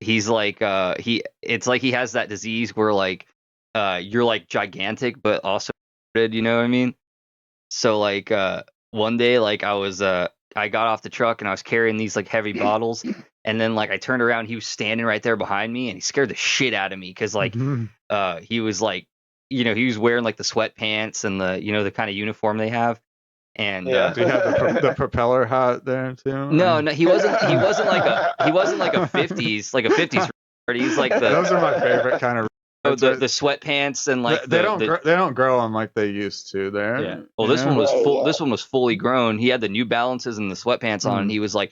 he's like it's like he has that disease where like you're like gigantic but also you know what I mean? So like one day like I got off the truck and I was carrying these like heavy bottles, and then like I turned around, he was standing right there behind me, and he scared the shit out of me because like he was like, you know, he was wearing like the sweatpants and the, you know, the kind of uniform they have. And Do you have the propeller hat there too? no, he wasn't like a 50s like a 50s. He's like Those are my favorite kind of. the sweatpants and like they don't grow them like they used to there. yeah. Well, this one was Right, full. yeah. This one was fully grown. He had the New Balances and the sweatpants on, and he was like,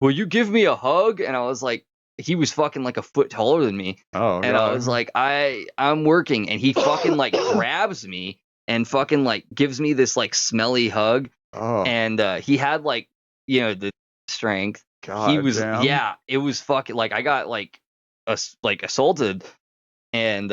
"Will you give me a hug?" And I was like, he was fucking like a foot taller than me, Oh, and God. I was like, I'm working, and he fucking like grabs me and fucking like gives me this like smelly hug, and he had like, you know, the strength. He was damn. it was fucking like I got like assaulted, and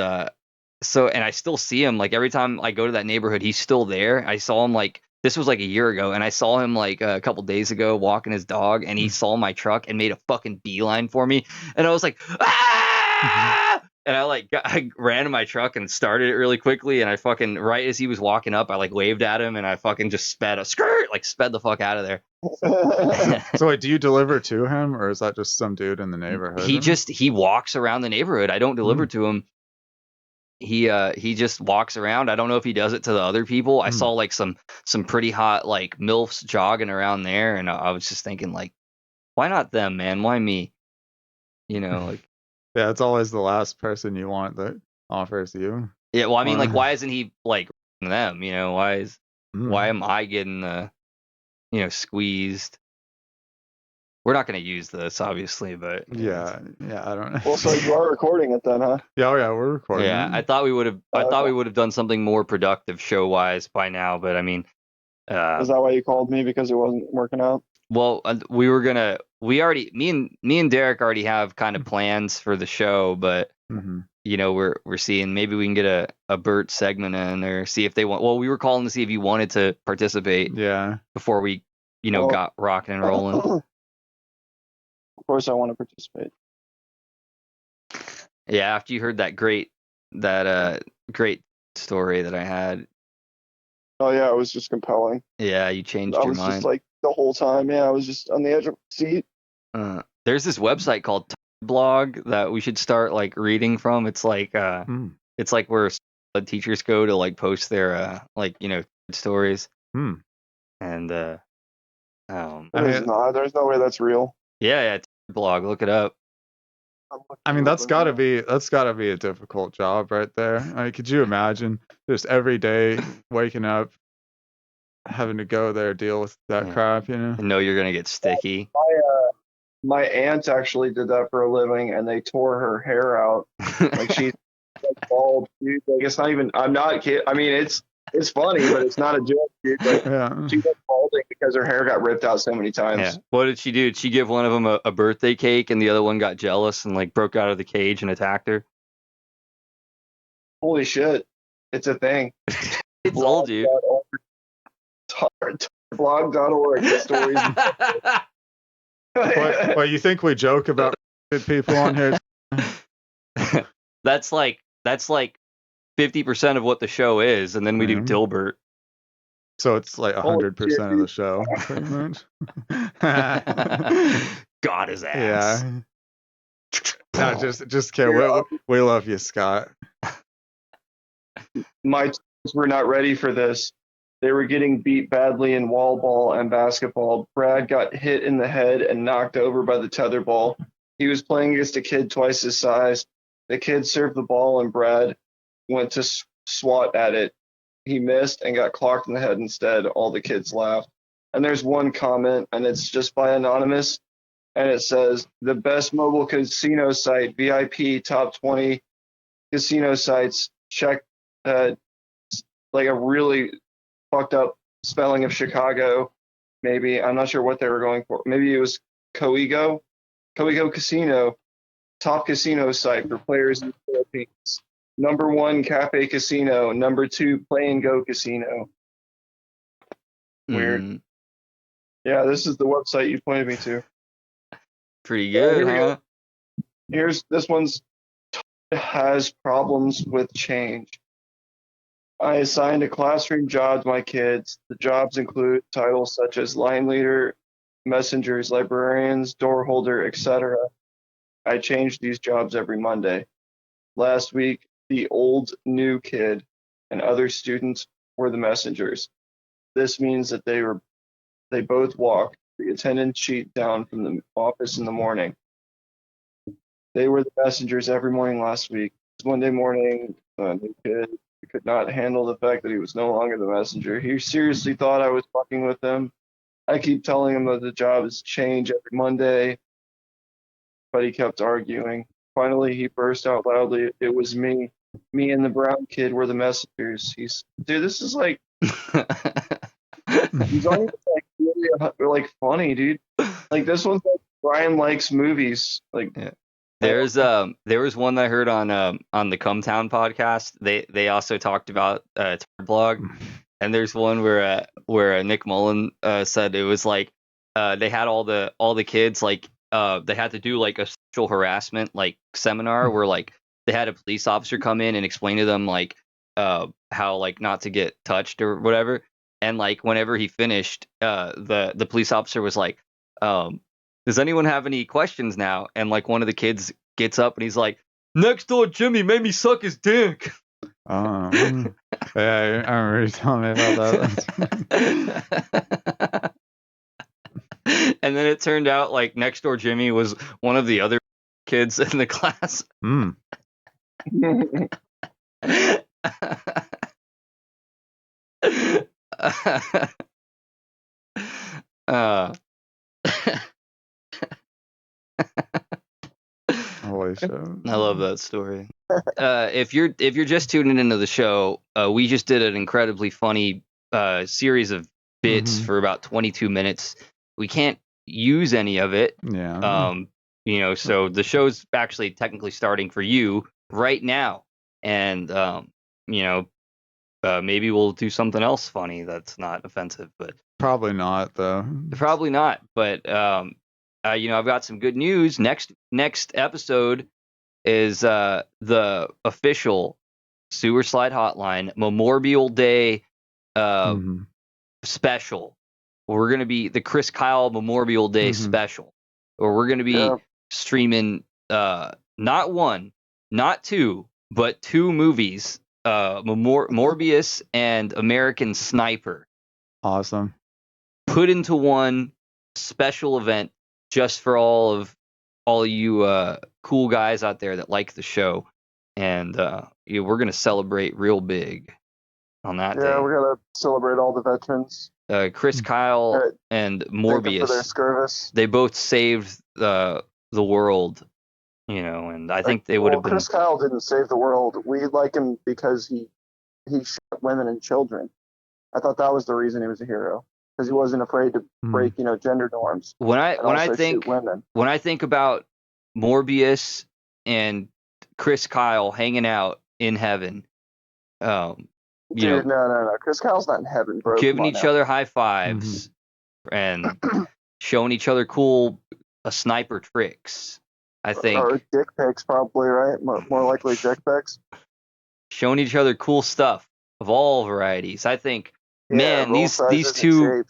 so, and I still see him like every time I go to that neighborhood, he's still there. I saw him like this was like a year ago, and I saw him like a couple days ago walking his dog, and he saw my truck and made a fucking beeline for me, and I was like, ah! And I ran to my truck and started it really quickly, and I fucking right as he was walking up, I like waved at him, and I fucking just sped the fuck out of there. So wait, do you deliver to him, or is that just some dude in the neighborhood? He walks around the neighborhood. I don't deliver to him. He just walks around. I don't know if he does it to the other people. I saw like some pretty hot like MILFs jogging around there, and I was just thinking like, why not them, man? Why me? You know, like yeah, it's always the last person you want that offers you. yeah. Well, I mean, like, why isn't he like them? You know, why am I getting squeezed? We're not going to use this, obviously, but yeah, I don't know. Well, so you are recording it then, huh? Yeah, we're recording. Yeah, I thought we would have done something more productive show wise by now, but I mean, is that why you called me, because it wasn't working out? Well, me and Derek already have kind of plans for the show, but you know, we're seeing maybe we can get a Bert segment in, or see if they want. Well, we were calling to see if you wanted to participate. Yeah. Before we, got rocking and rolling. Of course, I want to participate. Yeah, after you heard that great story that I had. Oh yeah, it was just compelling. Yeah, you changed your mind. I was just like the whole time. Yeah, I was just on the edge of the seat. There's this website called blog that we should start like reading from. It's like it's like where teachers go to like post their stories. And there's no way that's real. Yeah, blog. Look it up. I mean, that's gotta be a difficult job right there. I mean, could you imagine just every day waking up, having to go there, deal with that crap, you know? I know you're gonna get sticky. My aunt actually did that for a living, and they tore her hair out. Like she's like bald, dude. Like it's not even. I'm not kidding. I mean, it's funny, but it's not a joke, dude. Like she was balding because her hair got ripped out so many times. Yeah. What did she do? Did she give one of them a birthday cake, and the other one got jealous and like broke out of the cage and attacked her? Holy shit! It's a thing. It's old, dude. Blog.org. Stories. Well, you think we joke about people on here? That's like 50% of what the show is, and then we do Dilbert. So it's like 100% of the show, pretty much. God his ass. Yeah. No, just kidding. We love you, Scott. My teams were not ready for this. They were getting beat badly in wall ball and basketball. Brad got hit in the head and knocked over by the tetherball. He was playing against a kid twice his size. The kid served the ball, and Brad went to swat at it. He missed and got clocked in the head instead. All the kids laughed. And there's one comment, and it's just by Anonymous, and it says, the best mobile casino site, VIP top 20 casino sites, check like a really fucked up spelling of Chicago, maybe. I'm not sure what they were going for. Maybe it was Coego Casino, top casino site for players in the Philippines. Number 1, Cafe Casino. Number 2, Play and Go Casino. Weird. Yeah, this is the website you pointed me to. Pretty good, Here we huh? go. Here's this one's has problems with change. I assigned a classroom job to my kids. The jobs include titles such as line leader, messengers, librarians, door holder, etc. I change these jobs every Monday. Last week, the old new kid and other students were the messengers. This means that they both walk the attendance sheet down from the office in the morning. They were the messengers every morning last week. Monday morning, the new kid could not handle the fact that he was no longer the messenger. He seriously thought I was fucking with him. I keep telling him that the jobs change every Monday, but he kept arguing. Finally, he burst out loudly. It was me. Me and the brown kid were the messengers. Dude, this is like, he's not even like really like funny, dude. Like this one's like Brian likes movies. Like, yeah. There was one that I heard on the Cumtown podcast. They also talked about Tard Blog, and there's one where Nick Mullen said it was like they had all the kids like they had to do like a sexual harassment like seminar where like they had a police officer come in and explain to them like how like not to get touched or whatever, and like whenever he finished, the police officer was like, does anyone have any questions now? And like one of the kids gets up and he's like, next door Jimmy made me suck his dick. Yeah, I remember you telling me about that. And then it turned out like next door Jimmy was one of the other kids in the class. Holy shit. I love that story. If you're just tuning into the show, we just did an incredibly funny series of bits for about 22 minutes. We can't use any of it. Yeah. So the show's actually technically starting for you right now, and maybe we'll do something else funny that's not offensive, but probably not though. Probably not, but I've got some good news. Next episode is the official Sewer Slide Hotline Memorial Day special. We're gonna be the Chris Kyle Memorial Day special, or we're gonna be streaming not one, not two, but two movies, Morbius and American Sniper. Awesome. Put into one special event just for all of you cool guys out there that like the show, and we're gonna celebrate real big on that day. Yeah, we're gonna celebrate all the veterans. Chris Kyle and Morbius for their service. They both saved the world, and I think they would have been. Chris Kyle didn't save the world. We like him because he shot women and children. I thought that was the reason he was a hero, because he wasn't afraid to break gender norms. When I think about Morbius and Chris Kyle hanging out in heaven, Dude, no. Chris Kyle's not in heaven, bro. Giving each other high fives and showing each other cool sniper tricks. I think. Or dick pics, probably, right? More likely dick pics. Showing each other cool stuff of all varieties. I think, man, these two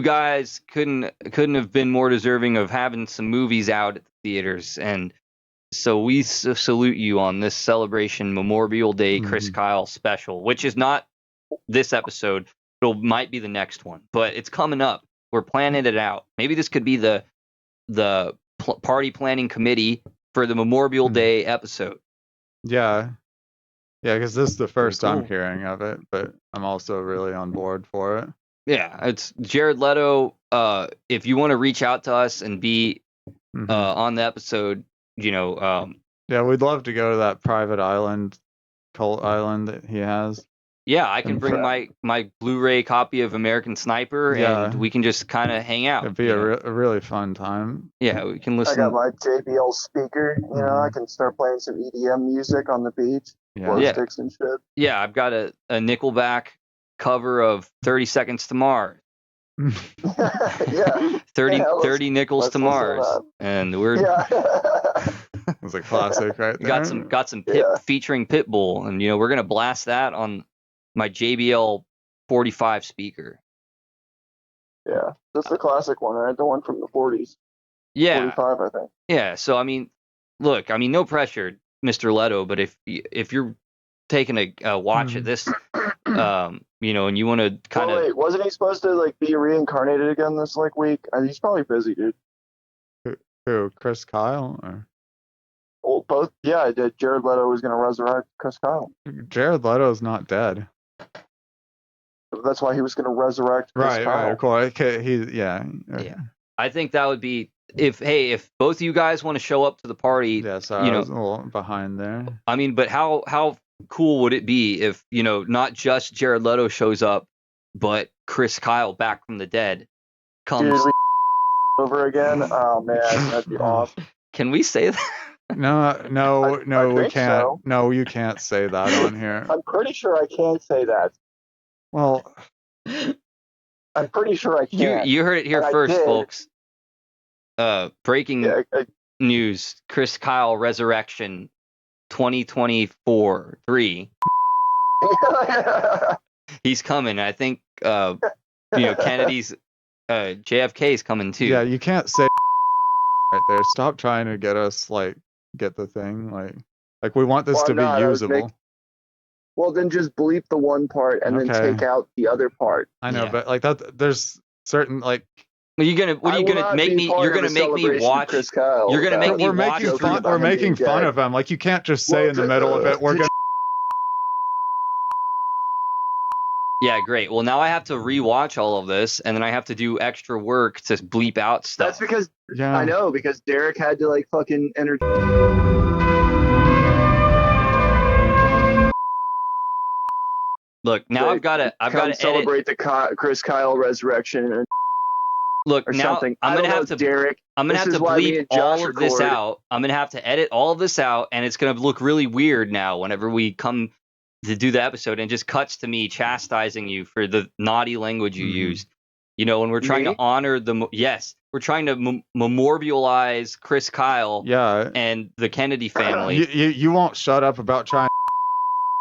guys couldn't have been more deserving of having some movies out at the theaters, and so we salute you on this celebration Memorial Day Chris Kyle special, which is not this episode. It might be the next one, but it's coming up. We're planning it out. Maybe this could be the party planning committee for the Memorial Day episode. Yeah, because this is the first I'm hearing of it, but I'm also really on board for it. Yeah, it's Jared Leto. If you want to reach out to us and be on the episode, yeah, we'd love to go to that private island, cult island that he has. Yeah, I can bring my Blu-ray copy of American Sniper, and we can just kind of hang out. It'd be a really fun time. Yeah, we can listen. I got my JBL speaker. I can start playing some EDM music on the beach. Sticks and shit. Yeah, I've got a Nickelback cover of 30 Seconds to Mars. 30 Nickels to Mars, and we're It was a classic right there. Got some Pip featuring Pitbull, and we're gonna blast that on my JBL 45 speaker. Yeah, that's the classic one, right? The one from the 40s. Yeah, 45, I think. yeah. So I mean, look, no pressure, Mr. Leto, but if you're taking a watch at this, and you want to kind of wait, wasn't he supposed to like be reincarnated again this like week? He's probably busy, dude. Who? Chris Kyle? Or? Well, both. Yeah, I did. Jared Leto was going to resurrect Chris Kyle. Jared Leto's not dead. That's why he was going to resurrect Chris Kyle. Right, cool. Okay, yeah. I think that would be if both of you guys want to show up to the party. Yeah, so I was a little behind there. I mean, but how cool would it be if not just Jared Leto shows up, but Chris Kyle back from the dead comes over again? Oh man, that'd be awesome. Can we say that? No, we can't. So. No, you can't say that on here. I'm pretty sure I can't say that. Well, I'm pretty sure I can't. You heard it here first, folks. Breaking news: Chris Kyle resurrection, 2024 3. He's coming. I think Kennedy's JFK's coming too. Yeah, you can't say right there. Stop trying to get us get the thing like we want this to be usable. Well, then just bleep the one part and then take out the other part. I know, but that there's certain What are you gonna make me? You're gonna make me watch. Chris Kyle, you're gonna make me watch. We're making fun of him. Like you can't just say in the middle of it. We're gonna. Yeah, great. Well, now I have to rewatch all of this, and then I have to do extra work to bleep out stuff. That's because I know because Derek had to fucking enter. Look, now I've got to celebrate the Chris Kyle resurrection. And look, now something. I'm gonna have to Derek. I'm gonna have to bleep all of this out. I'm gonna have to edit all of this out, and it's gonna look really weird now whenever we come to do the episode, and it just cuts to me chastising you for the naughty language you used. When we're trying to honor we're trying to memorialize Chris Kyle, and the Kennedy family. You won't shut up about trying.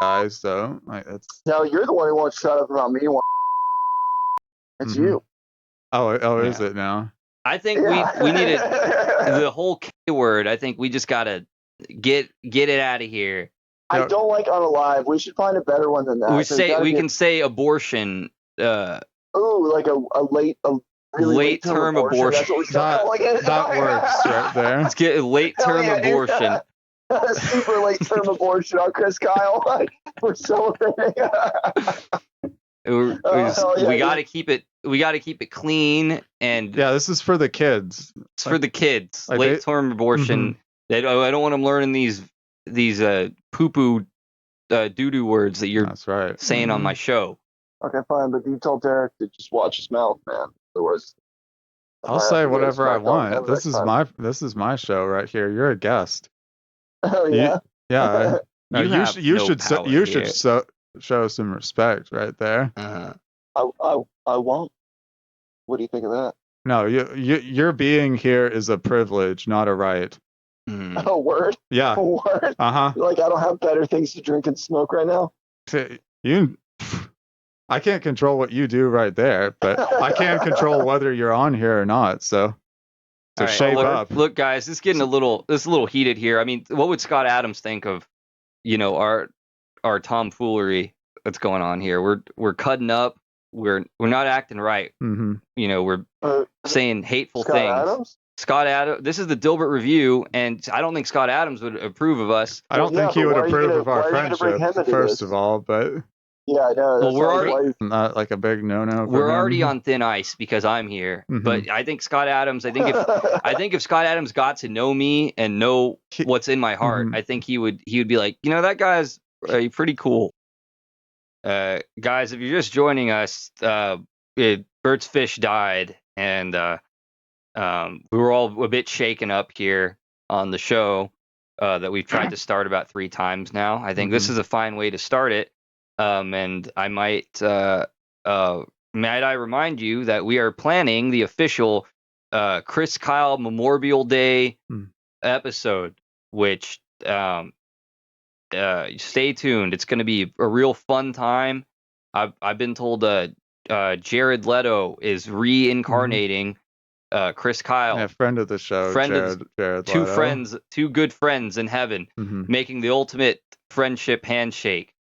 Guys, though, that's. No, you're the one who won't shut up about me. It's you. Oh, is it now? I think we need the whole K word. I think we just gotta get it out of here. I don't like unalive. We should find a better one than that. We can say abortion. Like a late term abortion. That works right there. Let's get a late term abortion. Super late term abortion on Chris Kyle. We're celebrating. We got to keep it. We got to keep it clean and. Yeah, this is for the kids. It's for the kids. Late term abortion. I don't want them learning these poo poo doo doo words that you're saying on my show. Okay, fine, but you tell Derek to just watch his mouth, man. Otherwise, I'll say whatever I want. This is my show right here. You're a guest. Oh yeah. Yeah. No, you should show some respect right there. I won't. What do you think of that? No, your being here is a privilege, not a right. Oh, word? Yeah. Word? Uh-huh. I don't have better things to drink and smoke right now? I can't control what you do right there, but I can control whether you're on here or not, so shape up. Look, guys, this is getting a little heated here. I mean, what would Scott Adams think of, our tomfoolery that's going on here? We're cutting up. We're not acting right. Mm-hmm. We're saying hateful Scott things. Adams? Scott Adams. This is the Dilbert Review, and I don't think Scott Adams would approve of us. I don't think he would approve of our friendship, first of all, but. Yeah, I know. Well, we're already not like a big no-no. We're already on thin ice because I'm here. Mm-hmm. But I think Scott Adams. I think if Scott Adams got to know me and know what's in my heart, I think he would be like, that guy's pretty cool. Guys, if you're just joining us, Bert's fish died, and we were all a bit shaken up here on the show that we've tried to start about 3 times now. I think this is a fine way to start it. And I might I remind you that we are planning the official Chris Kyle Memorial Day episode. which stay tuned. It's going to be a real fun time. I've been told Jared Leto is reincarnating Chris Kyle. Yeah, friend of the show, Jared two Leto. friends, two good friends in heaven, making the ultimate friendship handshake.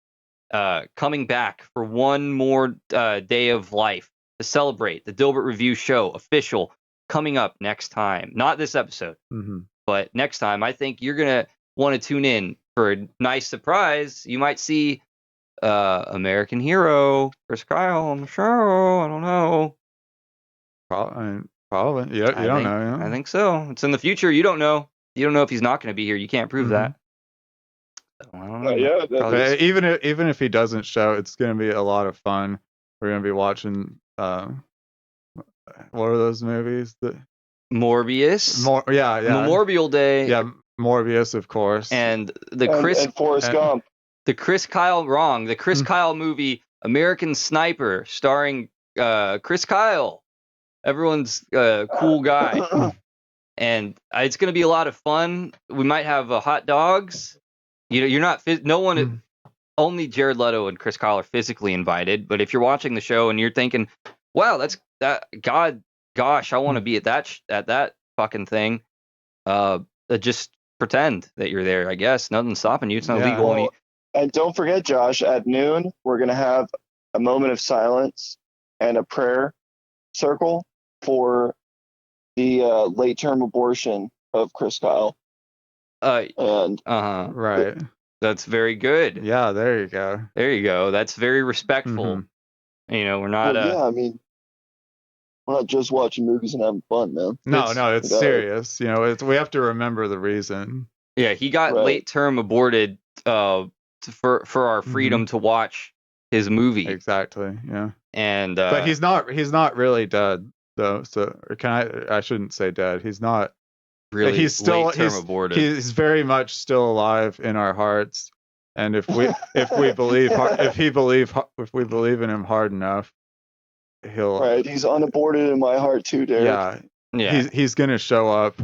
Coming back for one more day of life to celebrate the Dilbert Review show official coming up next time. Not this episode, but next time. I think you're gonna want to tune in for a nice surprise. You might see American hero Chris Kyle on the show. I don't know. Probably. Yeah, you don't know. Yeah. I think so. It's in the future. You don't know. You don't know if he's not going to be here. You can't prove that. So, I don't know. But even if he doesn't show, it's going to be a lot of fun. We're going to be watching. What are those movies? Morbius. Yeah. Memorial Day. Yeah, Morbius, of course. And and Forrest Gump. The Chris Kyle movie, American Sniper, starring Chris Kyle. Everyone's cool guy. And it's going to be a lot of fun. We might have hot dogs. You're not. No one. Only Jared Leto and Chris Kyle are physically invited. But if you're watching the show and you're thinking, "Wow, that's that. Gosh, I want to be at that fucking thing," just pretend that you're there. I guess nothing's stopping you. It's not legal. Well, and don't forget, Josh. At noon, we're gonna have a moment of silence and a prayer circle for the late-term abortion of Chris Kyle. Right. That's very good. Yeah, there you go. There you go. That's very respectful. We're not. I mean, we're not just watching movies and having fun, man. No, it's serious. We have to remember the reason. Yeah, he got late-term aborted for our freedom to watch his movie. Exactly. Yeah. And but he's not really dead though. So I shouldn't say dead. He's not really. He's still aborted. He's very much still alive in our hearts. And if we believe in him hard enough, he'll. Right. He's unaborted in my heart too, Derek. Yeah. He's gonna show up.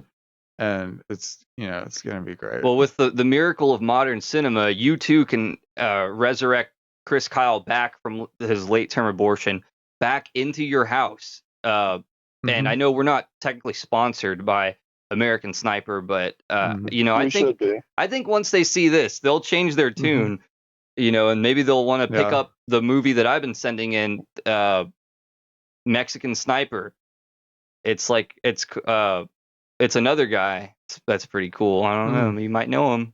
And it's gonna be great. Well, with the miracle of modern cinema, you too can resurrect Chris Kyle back from his late-term abortion back into your house. And I know we're not technically sponsored by American Sniper, but I think once they see this, they'll change their tune. And maybe they'll want to pick up the movie that I've been sending in, Mexican Sniper. It's like it's another guy that's pretty cool. I don't know. You might know him.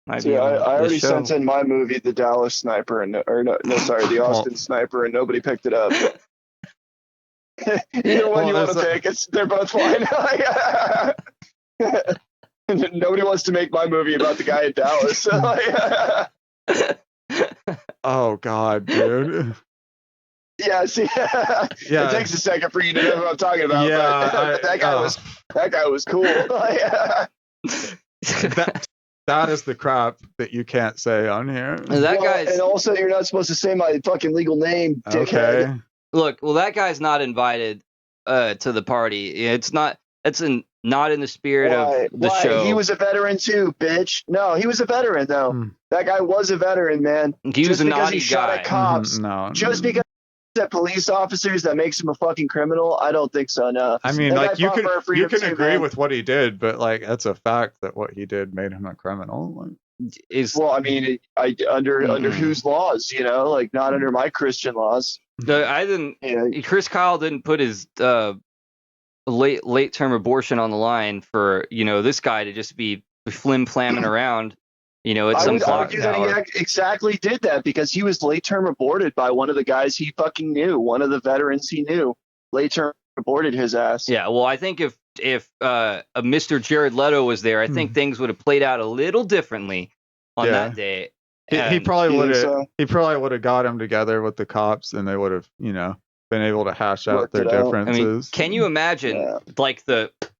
I already sent in my movie, The Dallas Sniper, the Austin Sniper, and nobody picked it up. Either one you want to pick, they're both fine. Nobody wants to make my movie about the guy in Dallas. Oh God, dude. Yeah, see, it takes a second for you to know who I'm talking about. Yeah, but that guy was cool. That is the crap that you can't say on here. And also, you're not supposed to say my fucking legal name, dickhead. Okay. Look, that guy's not invited to the party. It's not. It's not in the spirit of the show. He was a veteran too, bitch. No, he was a veteran though. That guy was a veteran, man. He was a naughty guy. Shot at cops. Just because at police officers that makes him a fucking criminal? I don't think so. No. I mean, you can agree with what he did, but that's a fact that what he did made him a criminal. Under whose laws? Not under my Christian laws. I didn't. Chris Kyle didn't put his late term abortion on the line for this guy to just be flim-flamming around. At some clock tower. He exactly did that because he was late-term aborted by one of the guys he fucking knew, one of the veterans he knew. Late-term aborted his ass. Yeah, well, I think if Mr. Jared Leto was there, I think things would have played out a little differently on that day. He probably would have got him together with the cops, and they would have, been able to hash out their differences. I mean, can you imagine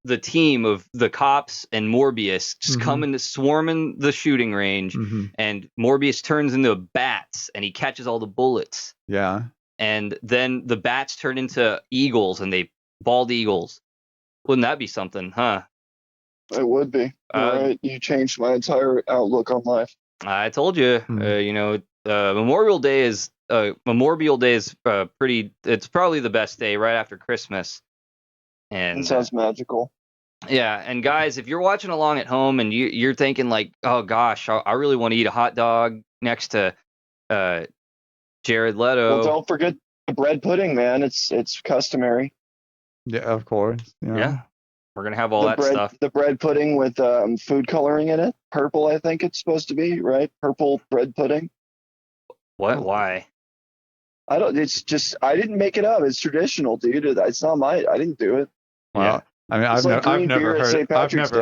the team of the cops and Morbius just coming to swarming the shooting range, and Morbius turns into bats and he catches all the bullets. Yeah. And then the bats turn into eagles and bald eagles. Wouldn't that be something, huh? It would be. You're right. You changed my entire outlook on life. I told you. Memorial Day is pretty. It's probably the best day right after Christmas. And It sounds magical. yeah, and guys, if you're watching along at home and you're thinking like, oh gosh, I really want to eat a hot dog next to Jared Leto. Well, don't forget the bread pudding, man. It's customary. Yeah, of course. Yeah. We're gonna have all that stuff. The bread pudding with food coloring in it. Purple, I think it's supposed to be, right? Purple bread pudding. What? Why? I don't. It's just I didn't make it up. It's traditional, dude. It's not my. I didn't do it. Well, Yeah. I mean, I've never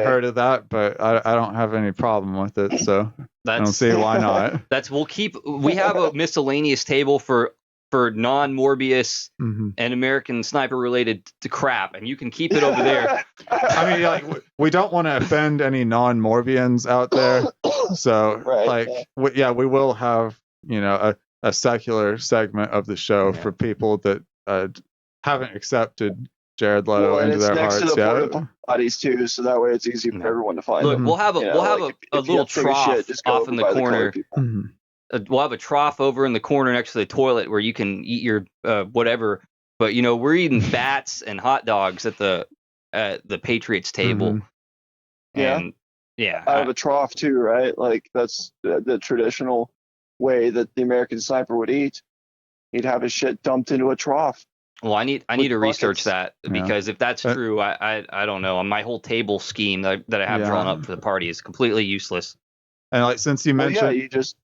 heard of that, but I don't have any problem with it, so I don't see why not. We have a miscellaneous table for non-Morbius and American Sniper related crap, and you can keep it over there. I mean, like, we don't want to offend any non-Morbians out there, so we will have a secular segment of the show for people that haven't accepted Jared Leto into their hearts. Next to the porta potties too, so that way it's easy for everyone to find. Look, them. we'll have a little trough off in the corner. We'll have a trough over in the corner next to the toilet where you can eat your whatever. But we're eating bats and hot dogs at the Patriots table. And yeah, I have a trough too, right? Like that's the traditional way that the American Sniper would eat. He'd have his shit dumped into a trough. Well, I need to research that because if that's true, I don't know. My whole table scheme that I have drawn up for the party is completely useless. And like since you mentioned, you just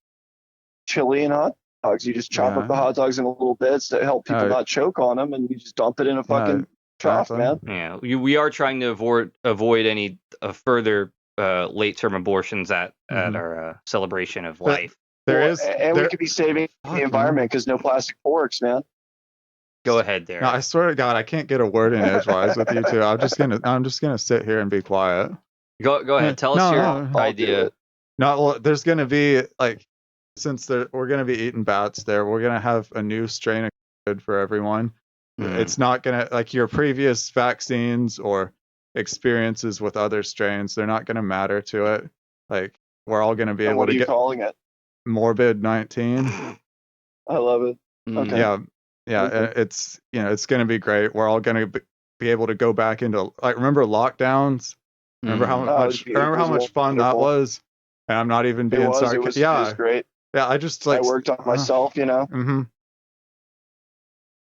chili and hot dogs. You just chop up the hot dogs in little bits to help people not choke on them, and you just dump it in a fucking trough, man. Yeah, we are trying to avoid any further late-term abortions at our celebration of life. We could be saving the environment because no plastic forks, man. Go ahead, Derek. No, I swear to God, I can't get a word in edgewise with you two. I'm just gonna sit here and be quiet. Go ahead. Tell us your idea. No, well, there's gonna be since we're gonna be eating bats there, we're gonna have a new strain of COVID for everyone. It's not gonna like your previous vaccines or experiences with other strains. They're not gonna matter to it. Like we're all gonna be able to get. What are you calling it? Morbid 19. I love it. Okay. Yeah, it's it's gonna be great. We're all gonna be able to go back into remember lockdowns. Remember how much fun that was. And I'm not even being sarcastic. It was great. Yeah, I just I worked on myself, Yeah,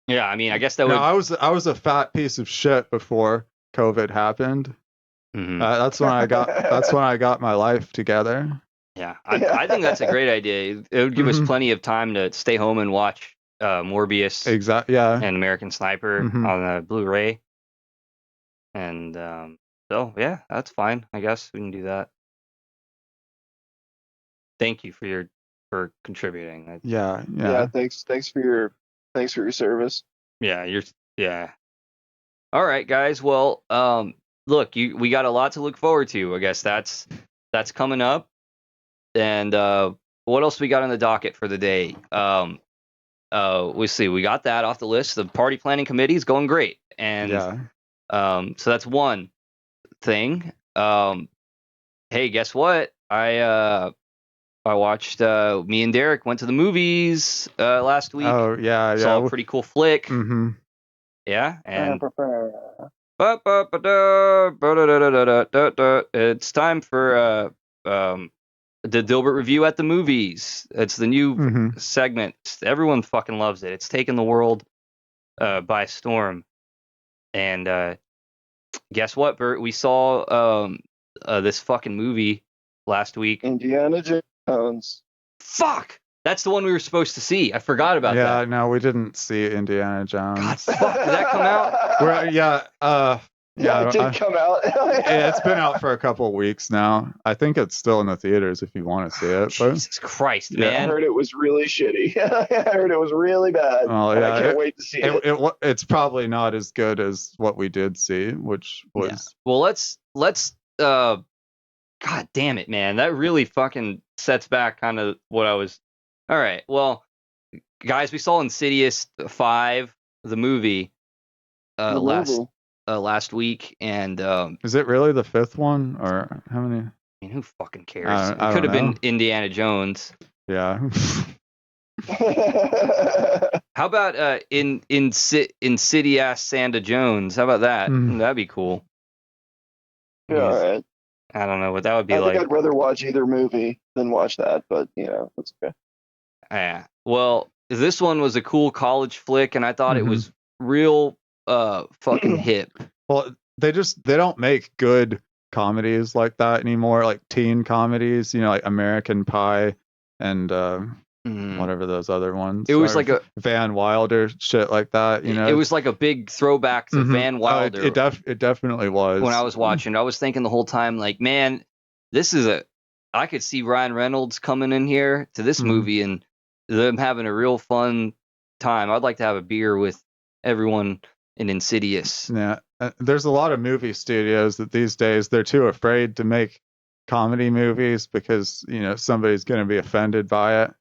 I mean, I guess that would. I was a fat piece of shit before COVID happened. That's when I got my life together. Yeah, I think that's a great idea. It would give us plenty of time to stay home and watch Morbius, and American Sniper on the Blu-ray, and so yeah, that's fine. I guess we can do that. Thank you for contributing. Yeah. Thanks for your service. Yeah. All right, guys. Well, look, we got a lot to look forward to. I guess that's coming up, and what else we got on the docket for the day? We see we got that off the list. The party planning committee is going great, and so that's one thing. Hey, guess what? I watched. Me and Derek went to the movies last week. Oh yeah. Saw a pretty cool flick. Yeah, and it's time for the Dilbert review at the movies. It's the new segment. Everyone fucking loves it. It's taken the world by storm. And guess what, Bert? We saw this fucking movie last week. Indiana Jones. Fuck! That's the one we were supposed to see. I forgot about that. Yeah, no, we didn't see Indiana Jones. God, fuck! Did that come out? It did come out. Yeah, it's been out for a couple of weeks now. I think it's still in the theaters if you want to see it. Jesus Christ, man! I heard it was really shitty. I heard it was really bad. Well, yeah, I can't wait to see it. It's probably not as good as what we did see, which was. Yeah. Well, let's. God damn it, man! That really fucking sets back kind of what I was. All right, well, guys, we saw Insidious 5, the movie, last week, and Is it really the 5th one, or how many? I mean, who fucking cares? I It could don't have been know. Indiana Jones. Yeah. How about Insidious Santa Jones? How about that? That'd be cool. Yeah, all right. I don't know what that would be I think like. I'd rather watch either movie than watch that, but that's okay. Yeah. Well, this one was a cool college flick, and I thought it was real fucking hip. Well, they don't make good comedies like that anymore, like teen comedies, like American Pie and whatever those other ones. It was like a Van Wilder shit like that, It was like a big throwback to Van Wilder. It definitely was. When I was watching, I was thinking the whole time, like, man, I could see Ryan Reynolds coming in here to this movie and them having a real fun time. I'd like to have a beer with everyone in Insidious. Yeah, there's a lot of movie studios that these days they're too afraid to make comedy movies because somebody's going to be offended by it.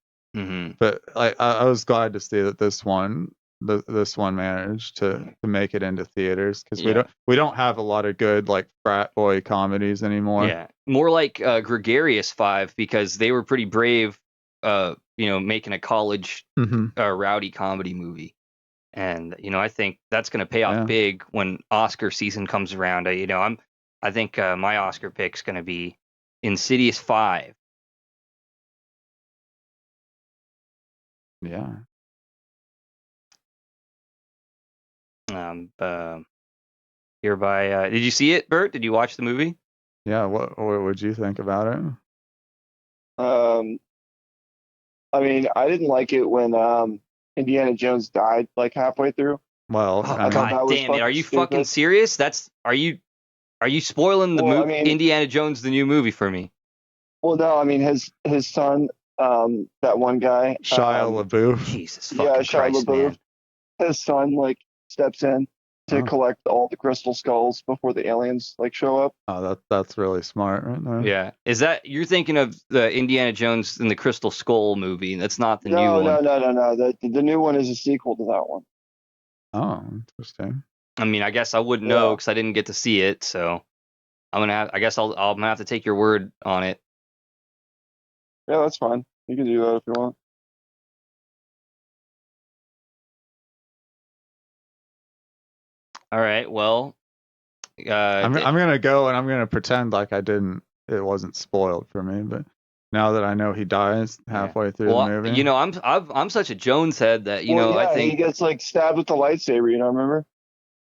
But I was glad to see that this one managed to make it into theaters, because we don't have a lot of good like frat boy comedies anymore. Yeah, more like Gregarious 5, because they were pretty brave, making a college rowdy comedy movie. And I think that's going to pay off big when Oscar season comes around. I think my Oscar pick's going to be Insidious 5. Yeah. Hereby, did you see it, Bert? Did you watch the movie? Yeah. What would you think about it? I mean, I didn't like it when Indiana Jones died like halfway through. Well, God damn it! Are you fucking serious? Are you spoiling the movie Indiana Jones the new movie for me? Well, no, I mean his son, that one guy, Shia LaBeouf. Jesus fucking Christ, man. His son steps in to collect all the crystal skulls before the aliens show up. Oh, that's really smart right there. Yeah, is that you're thinking of the Indiana Jones and the Crystal Skull movie? That's not the new one. No. The new one is a sequel to that one. Oh, interesting. I mean, I guess I wouldn't know because I didn't get to see it, so I'm gonna have to take your word on it. Yeah, that's fine. You can do that if you want. All right. Well, I'm gonna go and I'm gonna pretend like it wasn't spoiled for me, but now that I know he dies halfway through the movie. I'm such a Jones head that I think he gets stabbed with the lightsaber. Remember?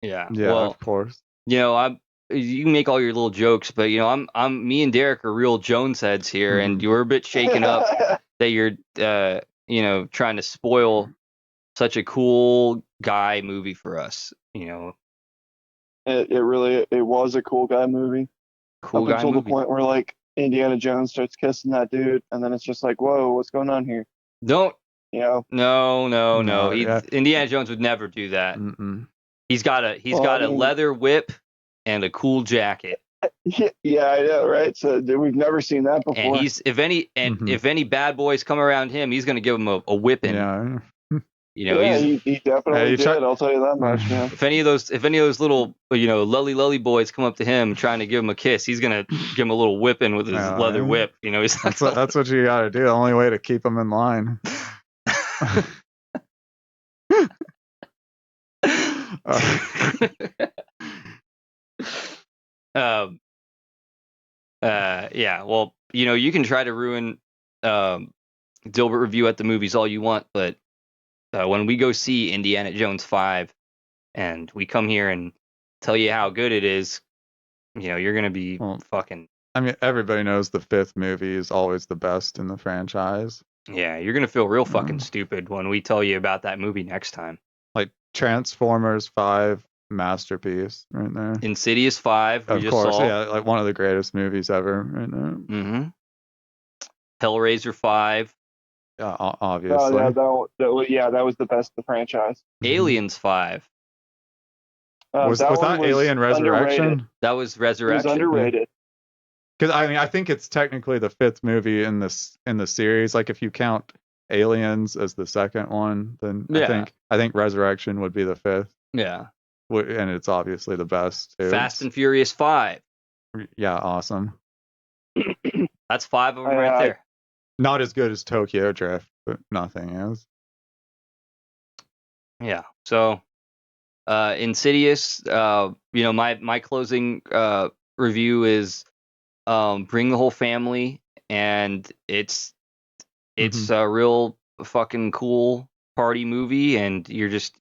Yeah. Yeah, well, of course. You can make all your little jokes, but me and Derek are real Jones heads here, and you were a bit shaken up that you're trying to spoil such a cool guy movie for us. It was a cool guy movie. Up until the point where Indiana Jones starts kissing that dude, and then it's just like, whoa, what's going on here? Don't. No. Indiana Jones would never do that. Mm-mm. He's got a leather whip and a cool jacket. Yeah, I know, right? So we've never seen that before. And if any bad boys come around him, he's going to give them a whipping. Yeah. He definitely did. I'll tell you that much, man. If any of those little lully boys come up to him trying to give him a kiss, he's gonna give him a little whipping with his leather whip. That's what you got to do. The only way to keep them in line. Yeah. Well, you can try to ruin Dilbert Review at the movies all you want, but when we go see Indiana Jones 5 and we come here and tell you how good it is, you're going to be fucking... I mean, everybody knows the 5th movie is always the best in the franchise. Yeah, you're going to feel real fucking stupid when we tell you about that movie next time. Like Transformers 5, masterpiece right there. Insidious 5, of course, yeah, like one of the greatest movies ever right there. Mm-hmm. Hellraiser 5. Obviously. Oh, that was the best of the franchise. Aliens 5. Was that Alien Resurrection? Underrated. That was Resurrection. It was underrated. Because I think it's technically the 5th movie in the series. Like if you count Aliens as the second one, then I think Resurrection would be the 5th. Yeah. and it's obviously the best too. Fast and Furious 5. Yeah, awesome. That's 5 of them right there. Not as good as Tokyo Drift, but nothing is. Yeah. So, Insidious. My closing review is, bring the whole family, and it's a real fucking cool party movie, and you're just,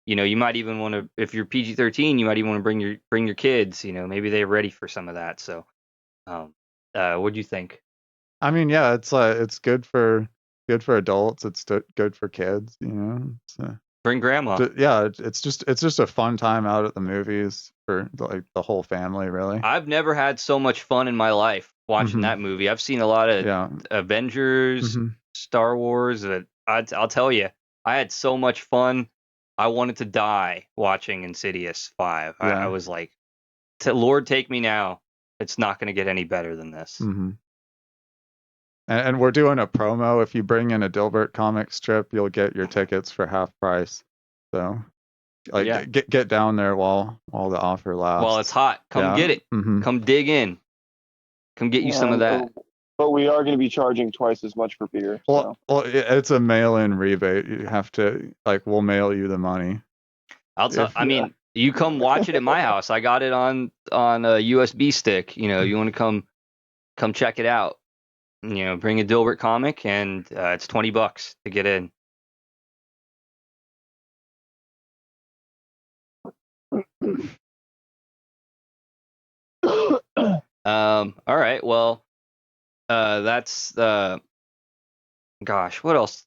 you might even want to, if you're PG-13, you might even want to bring your kids. Maybe they're ready for some of that. So, what'd you think? I mean, yeah, it's good for adults. It's good for kids. Bring grandma. Yeah, it's just a fun time out at the movies for like the whole family, really. I've never had so much fun in my life watching that movie. I've seen a lot of Avengers, Star Wars. I'll tell you, I had so much fun. I wanted to die watching Insidious 5. Yeah. I was like, Lord, take me now. It's not going to get any better than this. And we're doing a promo. If you bring in a Dilbert comic strip, you'll get your tickets for half price. So, get down there while the offer lasts. While it's hot, come get it. Come dig in. Come get you some of that. But we are going to be charging twice as much for beer. Well, it's a mail-in rebate. You have to we'll mail you the money. I mean, you come watch it at my house. I got it on a USB stick. You want to come check it out. Bring a Dilbert comic, and it's $20 to get in. All right. Well, that's gosh, what else?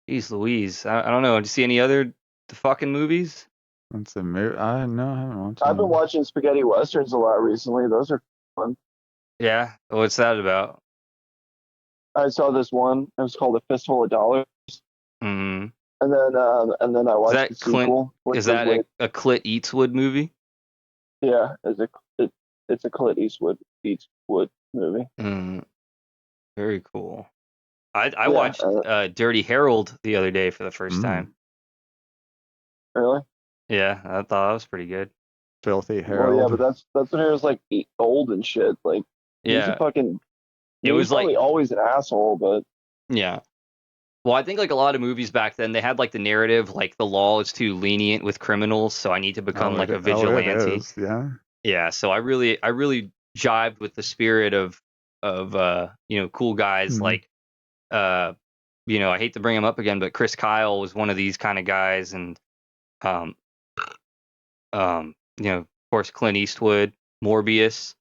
Geez Louise, I don't know. Did you see any other fucking movies? That's a movie. I haven't watched. I've been watching spaghetti westerns a lot recently. Those are fun. Yeah. What's that about? I saw this one. It was called A Fistful of Dollars. Mm-hmm. And then I watched the sequel. Is that a Clint Eastwood movie? Yeah, it's a Clint Eastwood movie. Very cool. I watched Dirty Harold the other day for the first time. Really? Yeah, I thought that was pretty good. Filthy Harold. Well, yeah, but that's when he was like old and shit. Like, he's a fucking. He was probably always an asshole, but. Yeah. Well, I think like a lot of movies back then, they had like the narrative, like the law is too lenient with criminals, so I need to become like a vigilante. Yeah. Yeah. So I really jived with the spirit of cool guys like I hate to bring him up again, but Chris Kyle was one of these kind of guys, and of course Clint Eastwood, Morbius,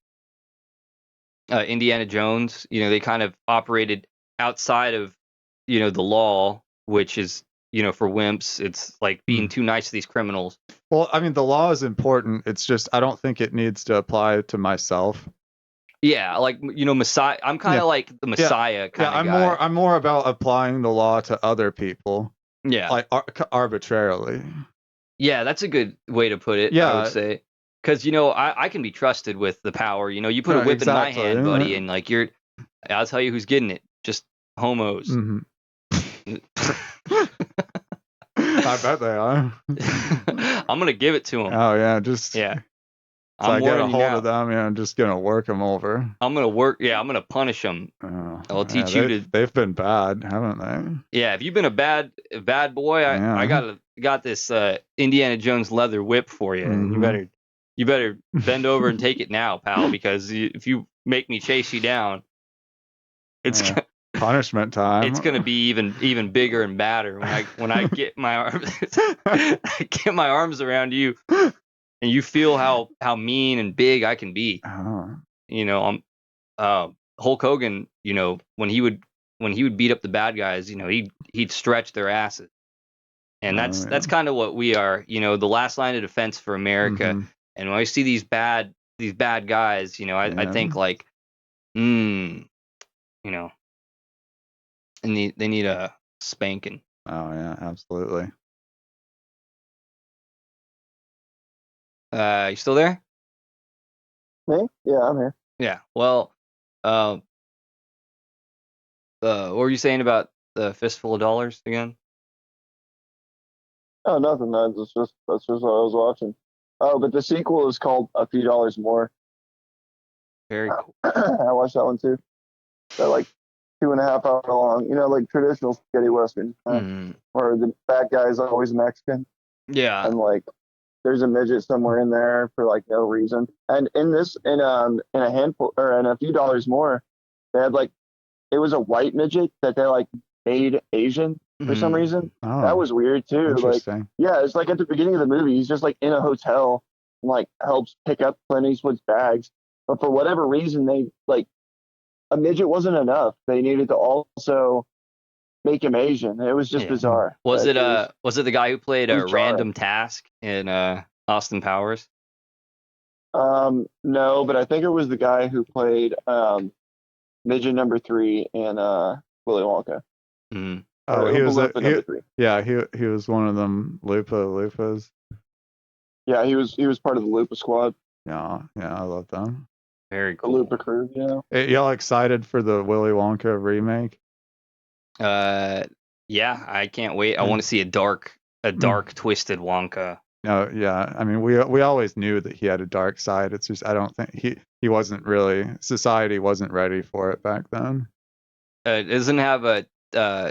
Indiana Jones. They kind of operated outside of the law, which is for wimps. It's like being too nice to these criminals. Well, I mean, the law is important. It's just I don't think it needs to apply to myself. Yeah, like Messiah. I'm kind of like the Messiah kind of guy. I'm more about applying the law to other people. Yeah, like arbitrarily. Yeah, that's a good way to put it. Yeah, I would say, because I can be trusted with the power. You put a whip in my hand, buddy, and like I'll tell you who's getting it. Just homos. I bet they are. I'm gonna give it to them. Oh yeah, So I get a hold of them, I'm just gonna work them over. I'm gonna punish them. I'll teach you to. They've been bad, haven't they? Yeah, if you've been a bad boy, I got this Indiana Jones leather whip for you, and you better bend over and take it now, pal, because if you make me chase you down, it's punishment time. It's gonna be even bigger and badder when I get my arms around you. And you feel how mean and big I can be. I'm Hulk Hogan. When he would beat up the bad guys, he'd stretch their asses, and that's kind of what we are. The last line of defense for America. And when I see these bad guys, I think like, and they need a spanking. Oh yeah, absolutely. You still there? Me? Yeah, I'm here. Yeah. Well, what were you saying about the Fistful of Dollars again? Oh, nothing. That's just what I was watching. Oh, but the sequel is called A Few Dollars More. Very cool. I watched that one too. They're like 2.5 hour long. Like traditional spaghetti western, where the bad guy is always Mexican, Yeah. and like there's a midget somewhere in there for like no reason. And in a handful or in A Few Dollars More, they had like it was a white midget that they like made Asian for some reason. Oh, That was weird too. Like, interesting. yeah, it's like at the beginning of the movie, he's just like in a hotel and like helps pick up Clint Eastwood's bags. But for whatever reason, they like a midget wasn't enough. They needed to also make him Asian. It was just bizarre. Was Like, it was it the guy who played it a was jarring. Random Task in Austin Powers? No, but I think it was the guy who played midget number 3 in Willy Wonka. Oh, he was number 3. Yeah, he was one of them Loofahs. Yeah, he was part of the Lupa squad. Yeah, I love them. Very The cool. Lupa crew, Hey, y'all excited for the Willy Wonka remake? Yeah, I can't wait. I want to see a dark, twisted Wonka. No, yeah. I mean, we always knew that he had a dark side. It's just I don't think he wasn't really society wasn't ready for it back then. Doesn't have a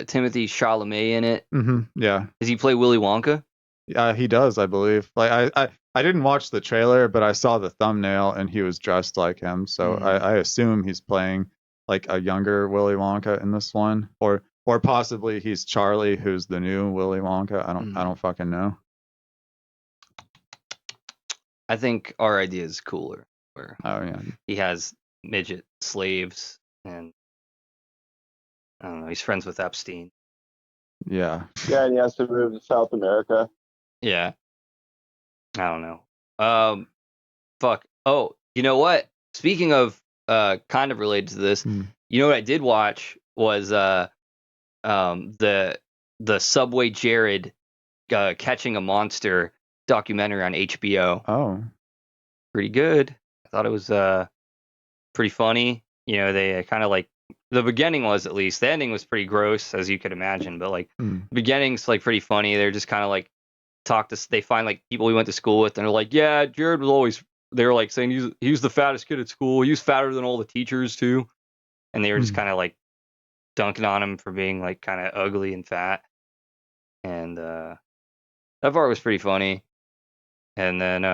Timothy Chalamet in it. Yeah. Does he play Willy Wonka? Yeah, he does, I believe. Like I didn't watch the trailer, but I saw the thumbnail and he was dressed like him. So I assume he's playing like a younger Willy Wonka in this one, or possibly he's Charlie, who's the new Willy Wonka. I don't fucking know. I think our idea is cooler, where yeah, he has midget slaves and I don't know. He's friends with Epstein. Yeah. Yeah, and he has to move to South America. Yeah. I don't know. Fuck. Oh, you know what? Speaking of kind of related to this, you know what I did watch was the Subway Jared catching a monster documentary on HBO. Oh. Pretty good. I thought it was pretty funny. They kind of like the beginning was, at least. The ending was pretty gross, as you could imagine, but like the beginning's like pretty funny. They're just kind of like they find like people we went to school with, and they're like, yeah, Jared was always, they were like saying he was the fattest kid at school. He was fatter than all the teachers too. And they were just kind of like dunking on him for being like kind of ugly and fat. And that part was pretty funny. And then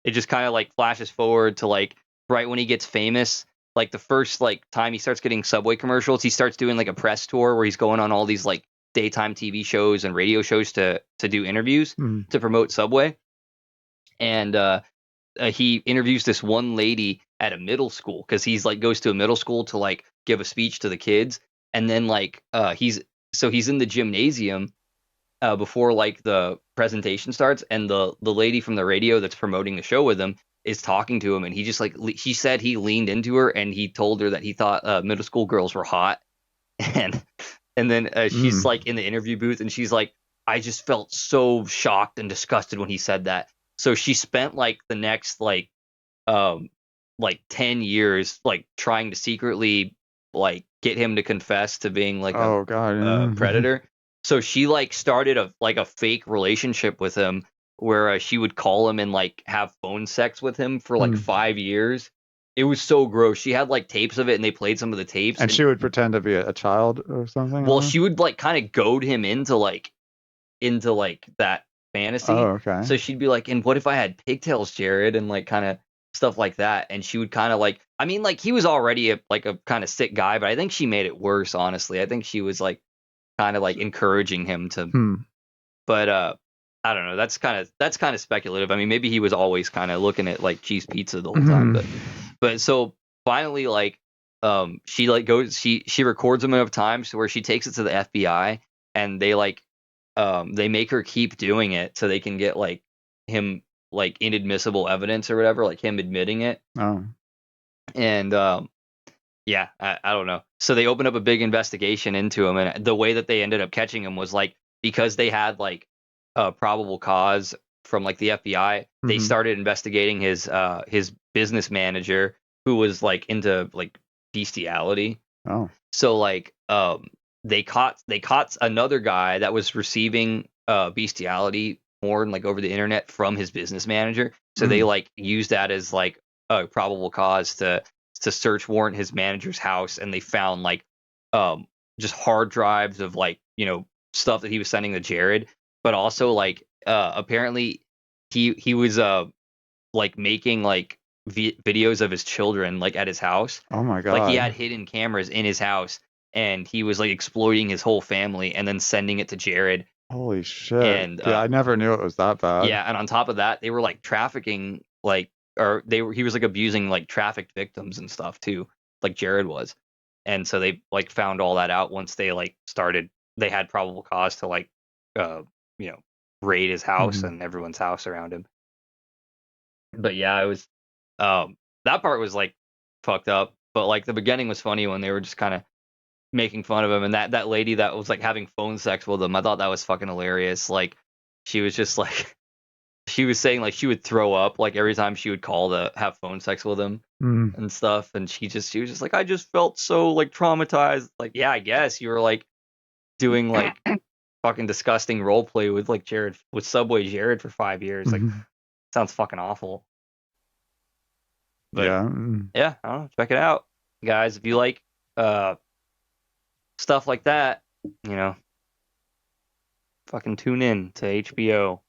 it just kind of like flashes forward to like right when he gets famous, like the first like time he starts getting Subway commercials, he starts doing like a press tour where he's going on all these like daytime TV shows and radio shows to do interviews to promote Subway. And he interviews this one lady at a middle school, because he's like goes to a middle school to like give a speech to the kids. And then like he's in the gymnasium before like the presentation starts, and the lady from the radio that's promoting the show with him is talking to him, and he just like he said he leaned into her and he told her that he thought middle school girls were hot. And then she's like in the interview booth, and she's like, I just felt so shocked and disgusted when he said that. So she spent like the next like 10 years like trying to secretly like get him to confess to being like a predator. So she like started a fake relationship with him, where she would call him and like have phone sex with him for like 5 years. It was so gross. She had like tapes of it, and they played some of the tapes. And she would pretend to be a child or something. Well, she would like kind of goad him into that fantasy. Oh, okay. So she'd be like, and what if I had pigtails, Jared? And like kind of stuff like that. And she would kind of like, I mean, like he was already a kind of sick guy, but I think she made it worse, honestly. I think she was like kind of like encouraging him to, but I don't know. That's kind of speculative. I mean, maybe he was always kind of looking at like cheese pizza the whole time, but so finally, like, she like goes, she records him enough times to where she takes it to the FBI, and they like, they make her keep doing it so they can get like him like inadmissible evidence or whatever, like him admitting it. Oh. And yeah, I don't know. So they opened up a big investigation into him, and the way that they ended up catching him was like because they had like a probable cause from like the FBI. They started investigating his business manager, who was like into like bestiality. Oh. So like they caught another guy that was receiving bestiality porn like over the internet from his business manager. So they like used that as like a probable cause to search warrant his manager's house, and they found like just hard drives of like, you know, stuff that he was sending to Jared, but also like apparently he was like making like videos of his children like at his house. Oh my god. Like he had hidden cameras in his house, and he was like exploiting his whole family and then sending it to Jared. Holy shit. And yeah, I never knew it was that bad. Yeah, and on top of that, they were like trafficking like, or he was like abusing like trafficked victims and stuff too, like Jared was. And so they like found all that out once they like started, they had probable cause to like you know, raid his house and everyone's house around him. But yeah, it was that part was like fucked up, but like the beginning was funny when they were just kind of making fun of him, and that lady that was like having phone sex with him, I thought that was fucking hilarious. Like she was just like she was saying like she would throw up like every time she would call to have phone sex with him and stuff, and she was just like, I just felt so like traumatized. Like, yeah, I guess you were like doing like fucking disgusting role play with like Jared, with Subway Jared for 5 years. Like sounds fucking awful. But yeah, I don't know, check it out, guys, if you like stuff like that, you know, fucking tune in to HBO.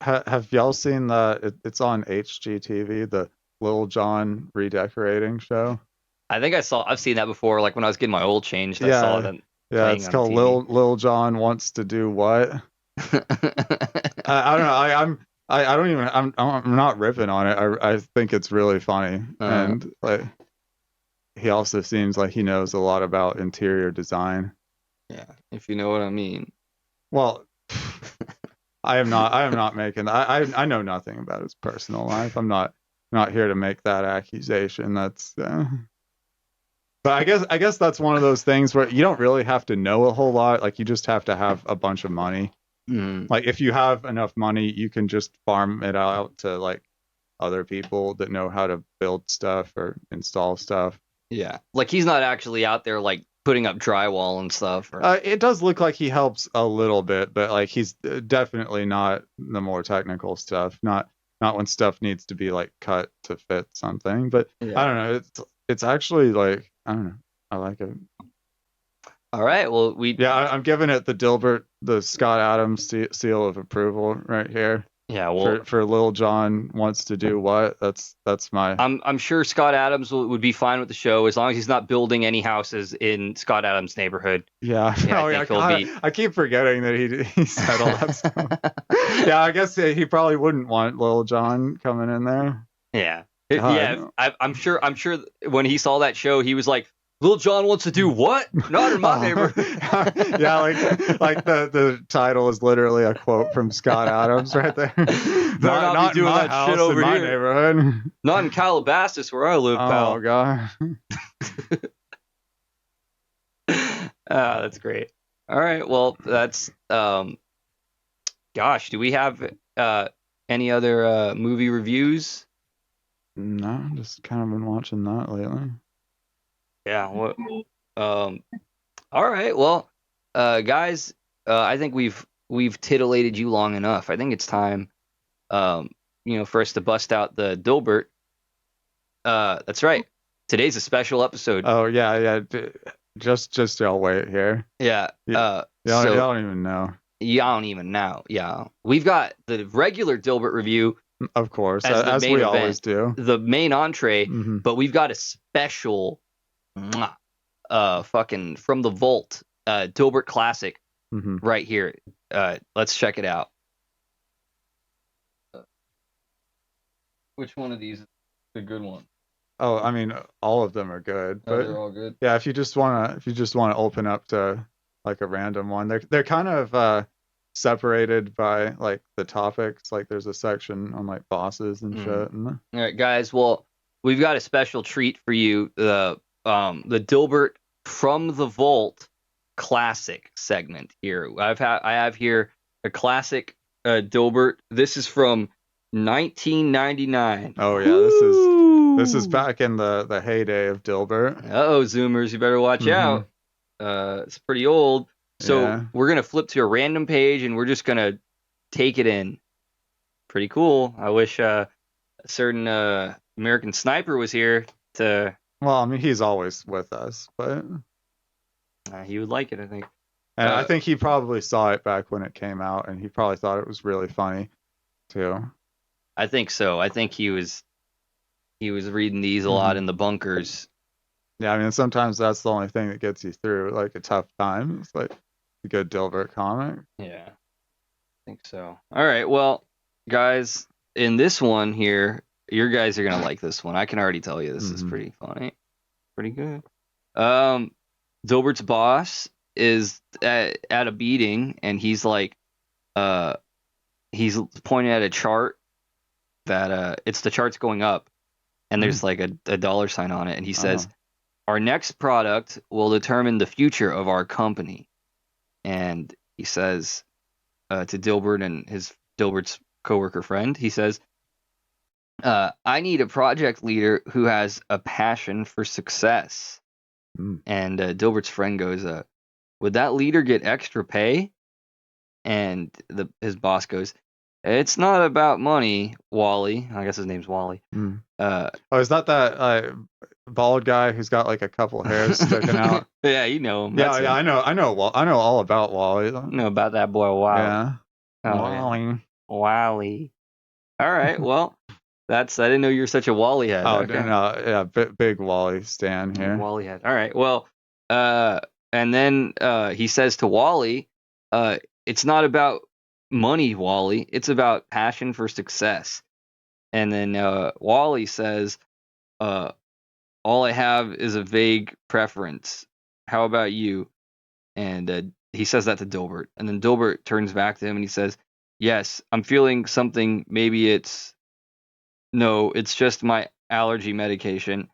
Have y'all seen the? It's on HGTV, the Lil Jon redecorating show. I think I've seen that before. Like when I was getting my oil changed, I Yeah, saw that. Yeah, it's called Lil Jon Wants to Do What. I don't know. I don't even. I'm not ripping on it. I think it's really funny, and like he also seems like he knows a lot about interior design. Yeah, if you know what I mean. Well, I am not making. I know nothing about his personal life. I'm not here to make that accusation. That's. But I guess that's one of those things where you don't really have to know a whole lot. Like you just have to have a bunch of money. Like if you have enough money, you can just farm it out to like other people that know how to build stuff or install stuff. Yeah, like he's not actually out there like putting up drywall and stuff. Or... it does look like he helps a little bit, but like he's definitely not the more technical stuff. Not when stuff needs to be like cut to fit something. But yeah. I don't know. It's actually like, I don't know. I like it. All right. Well, I'm giving it the Scott Adams seal of approval right here. Yeah. Well, for Lil Jon Wants to Do What. That's my. I'm sure Scott Adams would be fine with the show as long as he's not building any houses in Scott Adams' neighborhood. Yeah. I keep forgetting that he said all that stuff. Yeah. I guess he probably wouldn't want Lil Jon coming in there. Yeah. Yeah. I'm sure when he saw that show, he was like, Lil Jon wants to do what? Not in my neighborhood. Yeah, like the title is literally a quote from Scott Adams right there. not be doing that house, shit over in my here. Neighborhood. Not in Calabasas where I live, pal. Oh god. That's great. All right, well, that's gosh, do we have any other movie reviews? No, just kind of been watching that lately. Yeah. What? All right. Well, guys, I think we've titillated you long enough. I think it's time, for us to bust out the Dilbert. That's right. Today's a special episode. Oh yeah. Just y'all wait here. Yeah. Y'all don't even know. Y'all don't even know. Yeah. We've got the regular Dilbert review. Of course, as we always do. The main entree, but we've got a special. Fucking from the vault, Dilbert classic right here. Let's check it out. Which one of these is the good one? Oh, I mean, all of them are good. But they're all good. Yeah, if you just wanna open up to like a random one, they're kind of separated by like the topics. Like there's a section on like bosses and shit. All right, guys. Well, we've got a special treat for you. The Dilbert from the Vault classic segment here. I have here a classic Dilbert. This is from 1999. Oh yeah, this is back in the heyday of Dilbert. Uh-oh, Zoomers, you better watch out. It's pretty old. So Yeah. we're gonna flip to a random page and we're just gonna take it in. Pretty cool. I wish a certain American Sniper was here to. Well, I mean, he's always with us, but He would like it, I think. and I think he probably saw it back when it came out, and he probably thought it was really funny too. I think so. I think he was reading these a lot in the bunkers. Yeah, I mean, sometimes that's the only thing that gets you through like a tough time. It's like a good Dilbert comic. Yeah, I think so. All right, well, guys, in this one here, your guys are gonna like this one. I can already tell you this is pretty funny, pretty good. Dilbert's boss is at a meeting, and he's like, he's pointing at a chart that it's the chart's going up, and there's like a dollar sign on it, and he says, "Our next product will determine the future of our company." And he says to Dilbert and Dilbert's coworker friend, he says, "I need a project leader who has a passion for success." And Dilbert's friend goes, "Would that leader get extra pay?" And his boss goes, "It's not about money, Wally." I guess his name's Wally. Oh, is that bald guy who's got like a couple hairs sticking out? Yeah, you know him. Yeah, That's yeah, him. I know all about Wally. You know about that boy, Wally. Yeah. Oh, Wally. yeah. Wally. All right, well, I didn't know you were such a Wally head. Oh, Okay. no, yeah, big Wally Stan here. Wally head. All right, well, and then he says to Wally, "It's not about money, Wally. It's about passion for success." And then Wally says, "All I have is a vague preference. How about you?" And he says that to Dilbert. And then Dilbert turns back to him and he says, "Yes, I'm feeling something. Maybe no, it's just my allergy medication."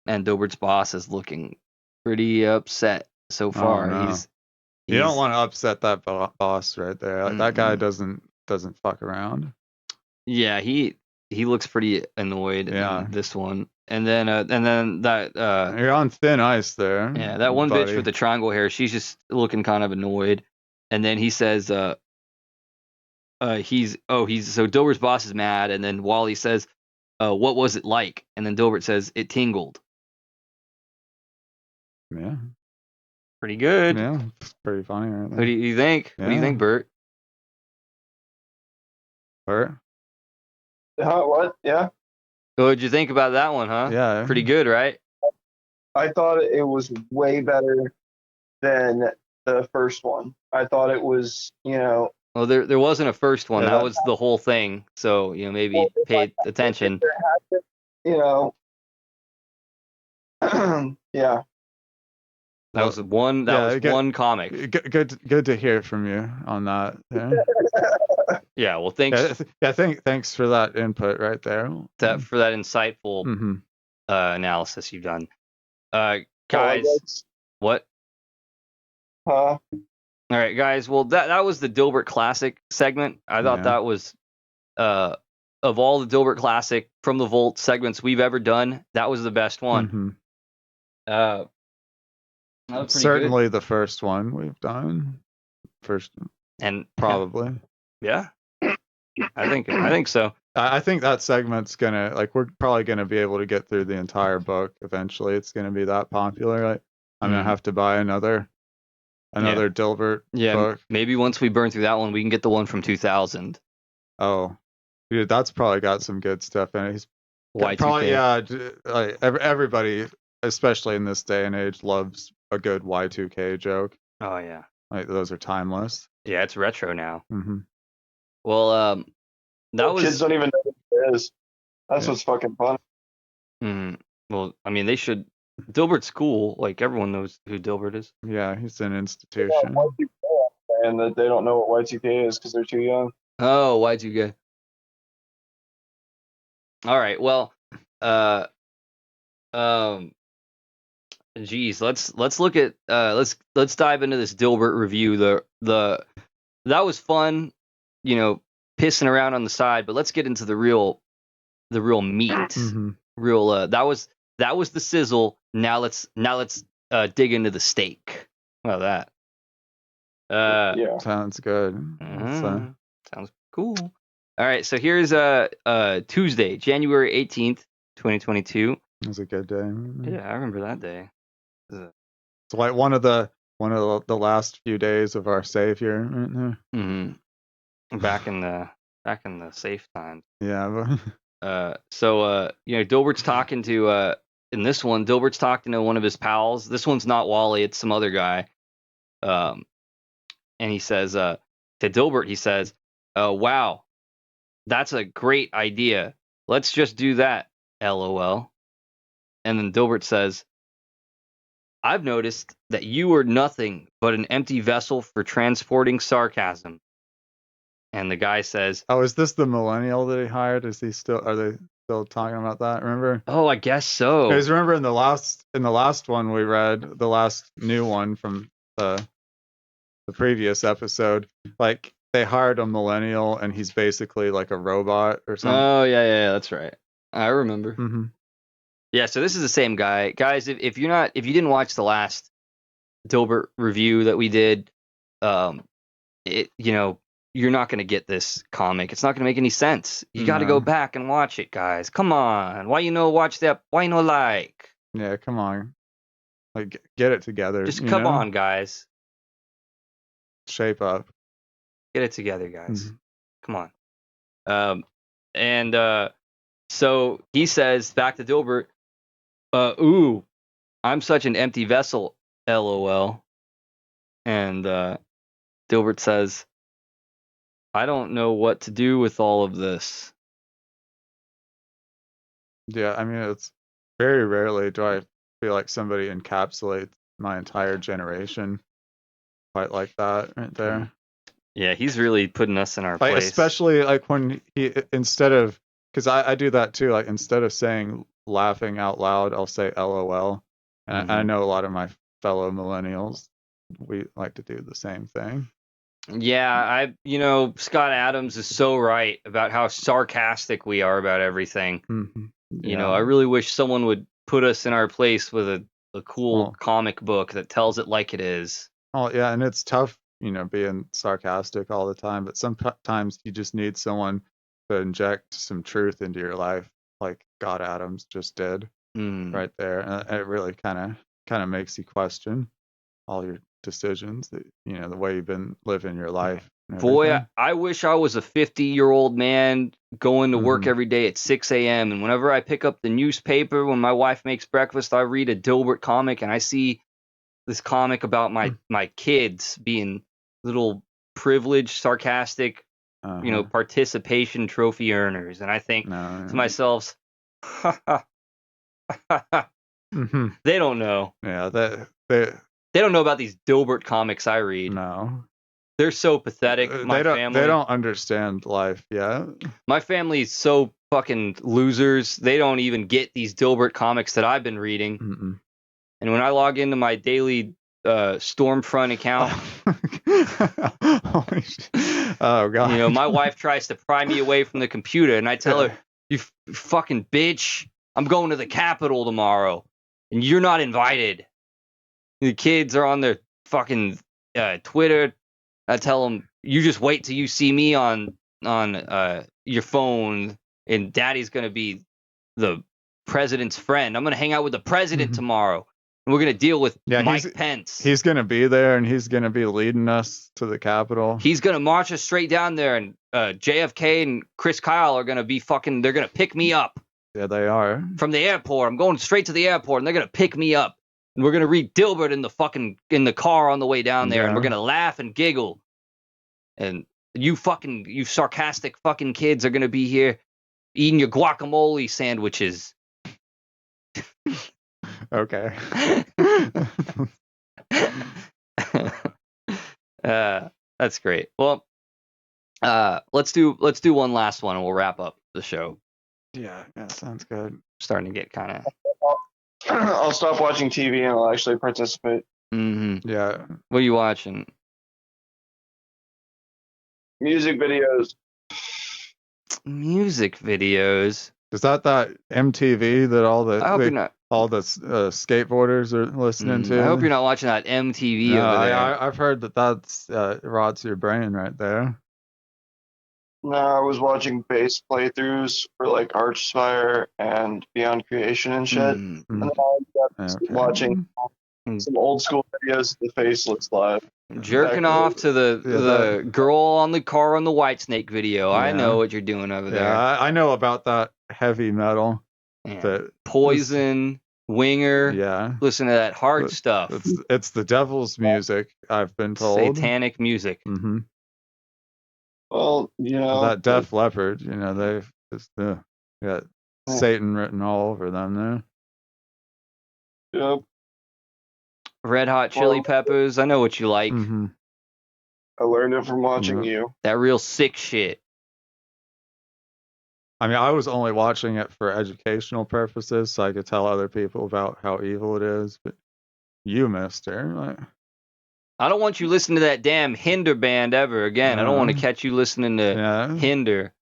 And Dilbert's boss is looking pretty upset so far. no. You don't want to upset that boss right there. Like, that guy doesn't fuck around. Yeah, he looks pretty annoyed in this one. And then that you're on thin ice there. yeah, that one buddy. bitch with the triangle hair, she's just looking kind of annoyed. And then he says so Dilbert's boss is mad, and then Wally says, "What was it like?" And then Dilbert says, "It tingled." Yeah. Pretty good. Yeah, it's pretty funny right there. What do you think? Yeah. What do you think, Bert? Bert? What? Yeah. What'd you think about that one, huh? Yeah. Pretty good, right? I thought it was way better than the first one. I thought it was, Well, there wasn't a first one. Yeah, that was the whole thing. So, maybe pay attention. Yeah. That was one comic. Good to hear from you on that. Yeah. Yeah, well, thanks. Thanks for that input right there. For that insightful analysis you've done. Guys, what? Huh? All right, guys. Well, that was the Dilbert Classic segment. I thought that was of all the Dilbert Classic from the Vault segments we've ever done, that was the best one. Certainly good. The first one we've done. First and probably. Yeah. I think so. I think that segment's gonna we're probably gonna be able to get through the entire book eventually. It's gonna be that popular. I'm gonna have to buy another Dilbert book. Maybe once we burn through that one, we can get the one from 2000. Oh, dude, that's probably got some good stuff in it. He's Y2K. Probably everybody, especially in this day and age, loves a good Y2K joke. Oh yeah, those are timeless. Yeah, it's retro now. Mm-hmm. Well, kids don't even know what it is. That's what's fucking fun. Well, I mean, they should. Dilbert's cool. Like, everyone knows who Dilbert is. Yeah, he's an institution. And that they don't know what Y2K is because they're too young. Oh, Y2K. All right. Well, geez, let's look at let's dive into this Dilbert review. That was fun, pissing around on the side, but let's get into the real meat. Mm-hmm. That was the sizzle. Now let's dig into the steak. about that? Yeah. Sounds good. Sounds cool. All right, so here's Tuesday, January 18th, 2022. It was a good day. Yeah, I remember that day. It's like one of the last few days of our Savior right there. Mm-hmm. Back in the safe times. Yeah. Dilbert's talking to in this one, Dilbert's talking to one of his pals. This one's not Wally, it's some other guy. And he says to Dilbert, he says, wow, that's a great idea. Let's just do that, LOL. And then Dilbert says, I've noticed that you are nothing but an empty vessel for transporting sarcasm. And the guy says, oh, is this the millennial that he hired? Are they still talking about that? Remember? oh, I guess so. Because remember in the last one we read, the last new one from the previous episode, like they hired a millennial and he's basically like a robot or something. Oh, yeah, that's right. I remember. Mm-hmm. Yeah, so this is the same guy. Guys, if you didn't watch the last Dilbert review that we did, you're not going to get this comic. It's not going to make any sense. You got to go back and watch it, guys. Come on. Why watch that? Why like? Yeah, come on. Like, get it together. Just come on, guys. Shape up. Get it together, guys. Come on. So he says back to Dilbert, ooh, I'm such an empty vessel, LOL. And Dilbert says, I don't know what to do with all of this. Yeah, I mean, it's very rarely do I feel like somebody encapsulates my entire generation quite like that right there. Yeah, he's really putting us in our like, place. Especially like when he, instead of, because I do that too, like instead of saying laughing out loud, I'll say LOL. And I know a lot of my fellow millennials, we like to do the same thing. Yeah, Scott Adams is so right about how sarcastic we are about everything. Yeah. I really wish someone would put us in our place with a cool comic book that tells it like it is. Oh, yeah, and it's tough, being sarcastic all the time, but sometimes you just need someone to inject some truth into your life, like God Adams just did right there. And it really kind of makes you question all your decisions, the way you've been living your life. Boy, I wish I was a 50-year-old man going to work every day at 6 a.m. And whenever I pick up the newspaper, when my wife makes breakfast, I read a Dilbert comic and I see this comic about my kids being little privileged, sarcastic, participation trophy earners. And I think to myself, they don't know. Yeah, they don't know about these Dilbert comics I read. No. They're so pathetic. They don't understand life yet. My family's so fucking losers. They don't even get these Dilbert comics that I've been reading. And when I log into my daily Stormfront account, holy shit. Oh god, my wife tries to pry me away from the computer, and I tell her, "You fucking bitch, I'm going to the Capitol tomorrow, and you're not invited." The kids are on their fucking Twitter. I tell them, you just wait till you see me on your phone, and Daddy's gonna be the president's friend. I'm gonna hang out with the president tomorrow, and we're gonna deal with Mike Pence. He's gonna be there, and he's gonna be leading us to the Capitol. He's gonna march us straight down there, and JFK and Chris Kyle are gonna be fucking. They're gonna pick me up. Yeah, they are. From the airport. I'm going straight to the airport, and they're gonna pick me up. And we're gonna read Dilbert in the car on the way down there, and we're gonna laugh and giggle. And you sarcastic fucking kids are gonna be here eating your guacamole sandwiches. Okay. That's great. Well, let's do one last one, and we'll wrap up the show. Yeah, sounds good. Starting to get kind of. I'll stop watching TV and I'll actually participate. Yeah. What are you watching? Music videos. Music videos. Is that MTV that I hope you're not. all the skateboarders are listening to? I hope you're not watching that MTV No, over there. I've heard that's rots your brain right there. No, I was watching base playthroughs for like Archspire and Beyond Creation and shit. And then I ended up watching some old school videos of the Faceless live. Jerking off to the girl on the car on the Whitesnake video. I know what you're doing over there. Yeah, I know about that heavy metal. That Poison, Winger. Yeah. Listen to that hard stuff. It's the devil's music, I've been told. Satanic music. Mm-hmm. Well, that Def Leppard, they've just got Satan written all over them there. Yep. Red Hot Chili Peppers. I know what you like. Mm-hmm. I learned it from watching you. That real sick shit. I mean, I was only watching it for educational purposes, so I could tell other people about how evil it is. But you, mister, I don't want you listening to that damn Hinder band ever again. I don't want to catch you listening to Hinder.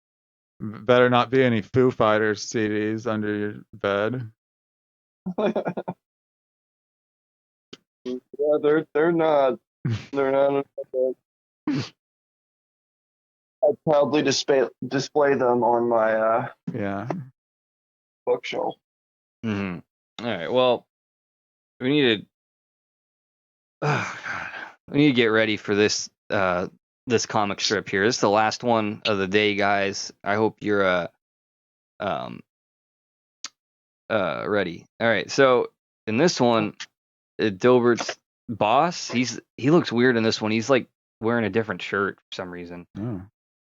Better not be any Foo Fighters CDs under your bed. Yeah, they're not. They're not. I proudly display them on my bookshelf. Mm-hmm. All right. Well, we need to get ready for this this comic strip here. This is the last one of the day, guys. I hope you're ready. All right. So in this one, Dilbert's boss, he looks weird in this one. He's like wearing a different shirt for some reason. Oh.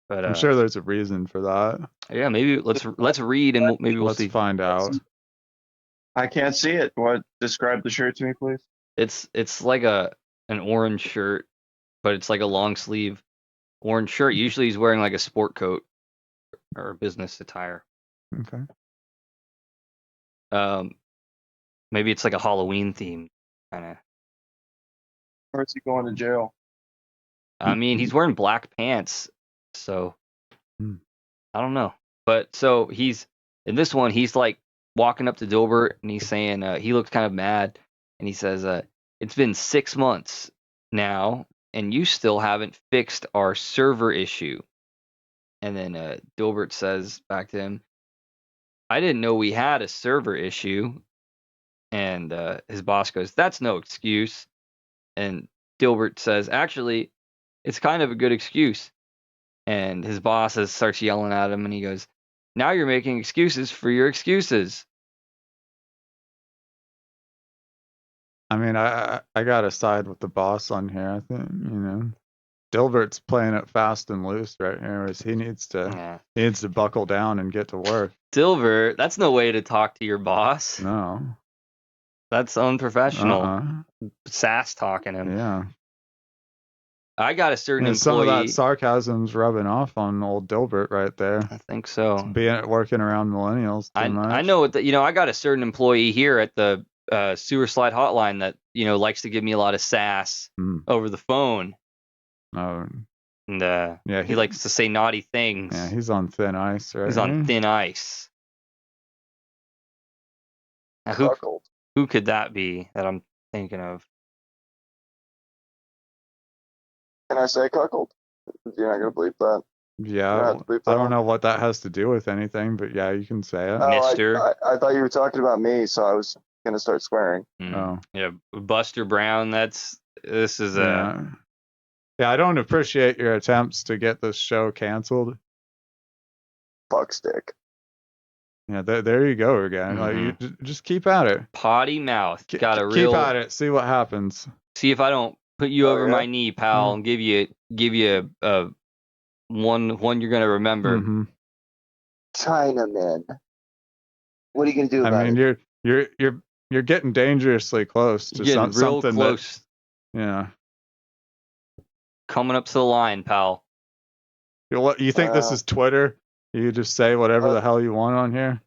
But I'm sure there's a reason for that. Yeah, maybe let's read and maybe we'll see. Let's find out. I can't see it. Describe the shirt to me, please? It's like an orange shirt, but it's like a long sleeve orange shirt. Usually he's wearing like a sport coat or business attire. Okay. Maybe it's like a Halloween theme kind of. Or is he going to jail? I mean, he's wearing black pants, so I don't know. But so he's in this one. He's like walking up to Dilbert and he's saying he looks kind of mad, and he says, "It's been 6 months now, and you still haven't fixed our server issue." And then Dilbert says back to him, "I didn't know we had a server issue." And his boss goes, "That's no excuse." And Dilbert says, "Actually, it's kind of a good excuse." And his boss starts yelling at him, and he goes, "Now you're making excuses for your excuses." I mean, I gotta side with the boss on here. I think Dilbert's playing it fast and loose right here, as he needs to buckle down and get to work. Dilbert, that's no way to talk to your boss. No, that's unprofessional. Sass talking him. Yeah. I got a certain employee. Some of that sarcasm's rubbing off on old Dilbert right there. I think so. Working around millennials too much. I know I got a certain employee here at the sewer slide hotline that likes to give me a lot of sass over the phone. Oh. And he likes to say naughty things. Yeah, he's on thin ice, right? He's on thin ice. Now, who could that be that I'm thinking of? Can I say cuckold? You're not gonna believe that. Yeah, I don't know what that has to do with anything, but yeah, you can say it. Mister. I thought you were talking about me, so I was gonna start swearing. Oh. Yeah, Buster Brown. This is a. Yeah, I don't appreciate your attempts to get this show canceled. Fuck stick. Yeah, there you go again. Like, you just keep at it. Potty mouth. Keep at it. See what happens. See if I don't put you over my knee, pal, and give you one you're gonna remember. Mm-hmm. Chinaman. What are you gonna do about it? I mean, you're getting dangerously close to something. Real close. Yeah. Coming up to the line, pal. You think this is Twitter? You just say whatever the hell you want on here?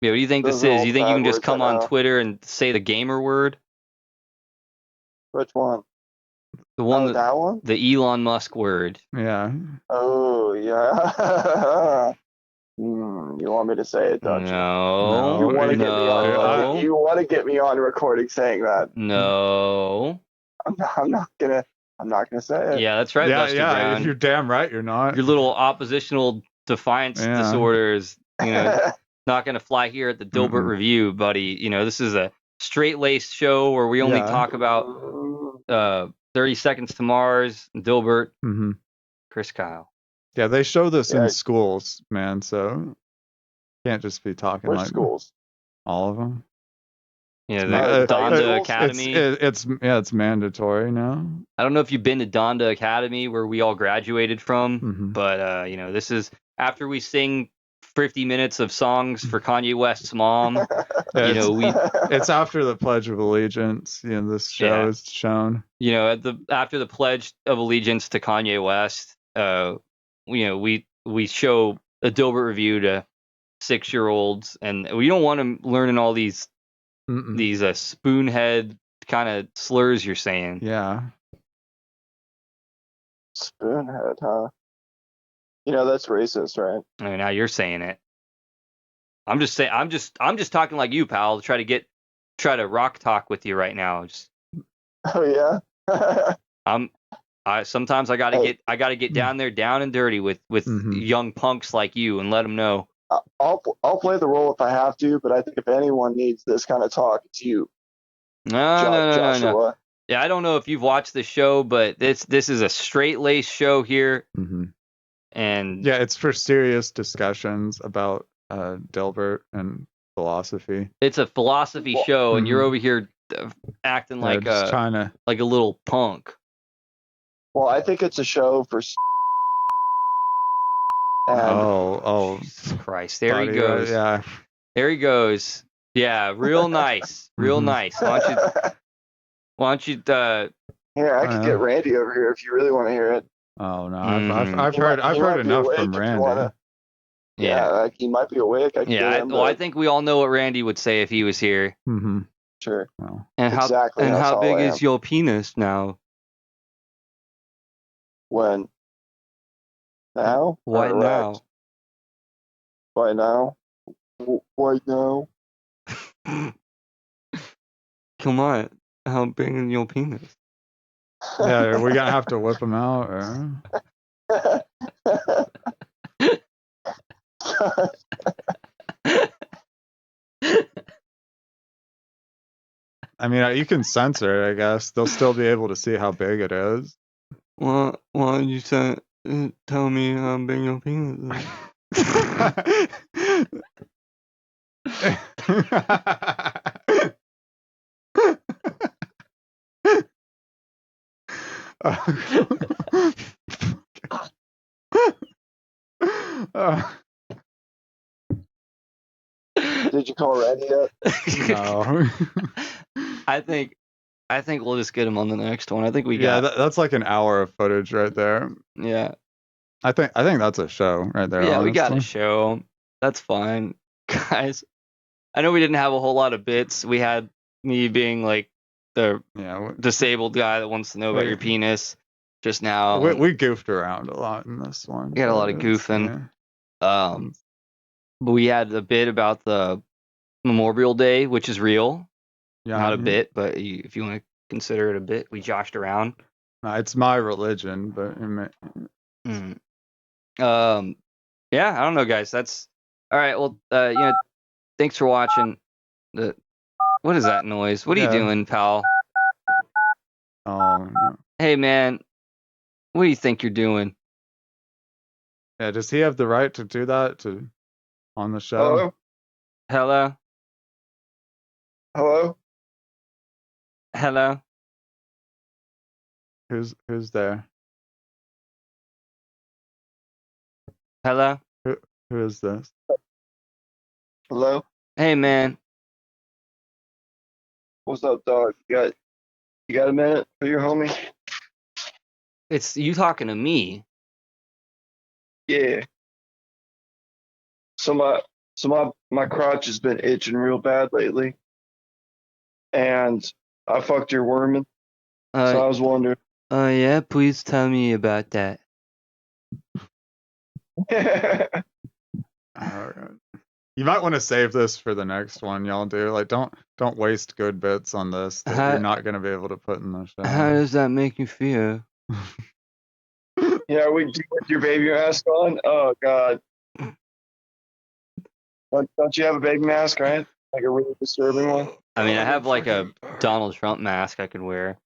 Yeah, what do you think this is? You think you can just come on Twitter and say the gamer word? Which one? The one that one? The Elon Musk word. Yeah. Oh, yeah. You want me to say it, don't you? No. You want to get me on? No. You want to get me on recording saying that? No. I'm not gonna say it. Yeah, that's right, Yeah, Buster Brown. you're damn right you're not. Your little oppositional defiance Yeah. disorders, not going to fly here at the Dilbert Mm-mm. Review, buddy. This is a straight-laced show where we only Yeah. talk about 30 Seconds to Mars, Dilbert, Mm-hmm. Chris Kyle. Yeah, they show this Yeah. in schools, man. So can't just be talking Which like schools? all of them. The private Donda schools? Academy. It's mandatory now. I don't know if you've been to Donda Academy where we all graduated from, Mm-hmm. but this is after we sing 50 minutes of songs for Kanye West's mom. It's after the Pledge of Allegiance. This show is shown. After the Pledge of Allegiance to Kanye West, we show a Dilbert Review to 6-year-olds, and we don't want them learning all these spoonhead kind of slurs you're saying. Yeah. Spoonhead, huh? That's racist, right? I mean, now you're saying it. I'm just saying. I'm just talking like you, pal. To try to rock talk with you right now. Oh yeah. Sometimes I gotta get down there, down and dirty with young punks like you, and let them know. I'll play the role if I have to, but I think if anyone needs this kind of talk, it's you. No. Yeah, I don't know if you've watched the show, but this is a straight-laced show here. Mm-hmm. And yeah, it's for serious discussions about Dilbert and philosophy. It's a philosophy show, and you're over here acting like a little punk. Well, I think it's a show for. Oh, Jesus Christ! There he goes. Yeah. There he goes. Yeah, real nice, real nice. Why don't you? Here, I could get Randy over here if you really want to hear it. Oh no, I've heard enough from Randy. Yeah, he might be awake. I think we all know what Randy would say if he was here. Mm-hmm. Sure. Well, and how big is your penis now? When? Now? Why now? Why now? Why now? Come on, how big is your penis? Yeah, are we gonna have to whip him out? Or? I mean, you can censor it, I guess. They'll still be able to see how big it is. Why don't you tell me how big your penis Did you call Randy yet? No. I think we'll just get him on the next one. I think we got. Yeah, that's like an hour of footage right there. Yeah. I think that's a show right there. Yeah, honestly. we got a show. That's fine, guys. I know we didn't have a whole lot of bits. We had me being like the disabled guy that wants to know about your penis just now. We goofed around a lot in this one. We had a lot of goofing. Yeah. But we had a bit about the Memorial Day, which is real. Yeah, not a bit, but if you want to consider it a bit, we joshed around. It's my religion, but yeah, I don't know, guys. That's all right. Well, thanks for watching. What is that noise? What are you doing, pal? Oh, no. Hey, man, what do you think you're doing? Yeah, does he have the right to do that on the show? Hello? Hello? Hello? Who's there? Hello? Who is this? Hello? Hey, man. What's up, dog? You got a minute for your homie? It's you talking to me. Yeah. So my crotch has been itching real bad lately, and I fucked your worming. So I was wondering. Oh yeah, please tell me about that. Alright. You might want to save this for the next one y'all do. Like, don't waste good bits on this that you're not gonna be able to put in the show. How does that make you feel? Yeah, we do with your baby mask on. Oh God. Don't you have a baby mask, right? Like a really disturbing one. I mean, I have like a Donald Trump mask I could wear.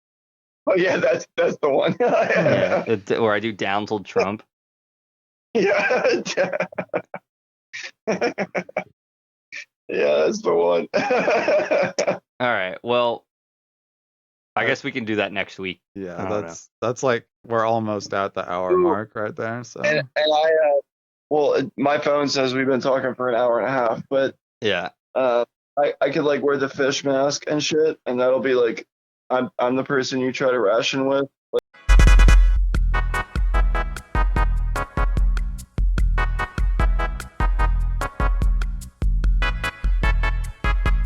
Oh yeah, that's the one. Yeah, or I do Donald Trump. Yeah. Yeah, that's the one. All right. Well, I guess we can do that next week. Yeah, that's like we're almost at the hour mark right there. So and well, my phone says we've been talking for an hour and a half, but yeah, I could like wear the fish mask and shit, and that'll be like I'm the person you try to ration with,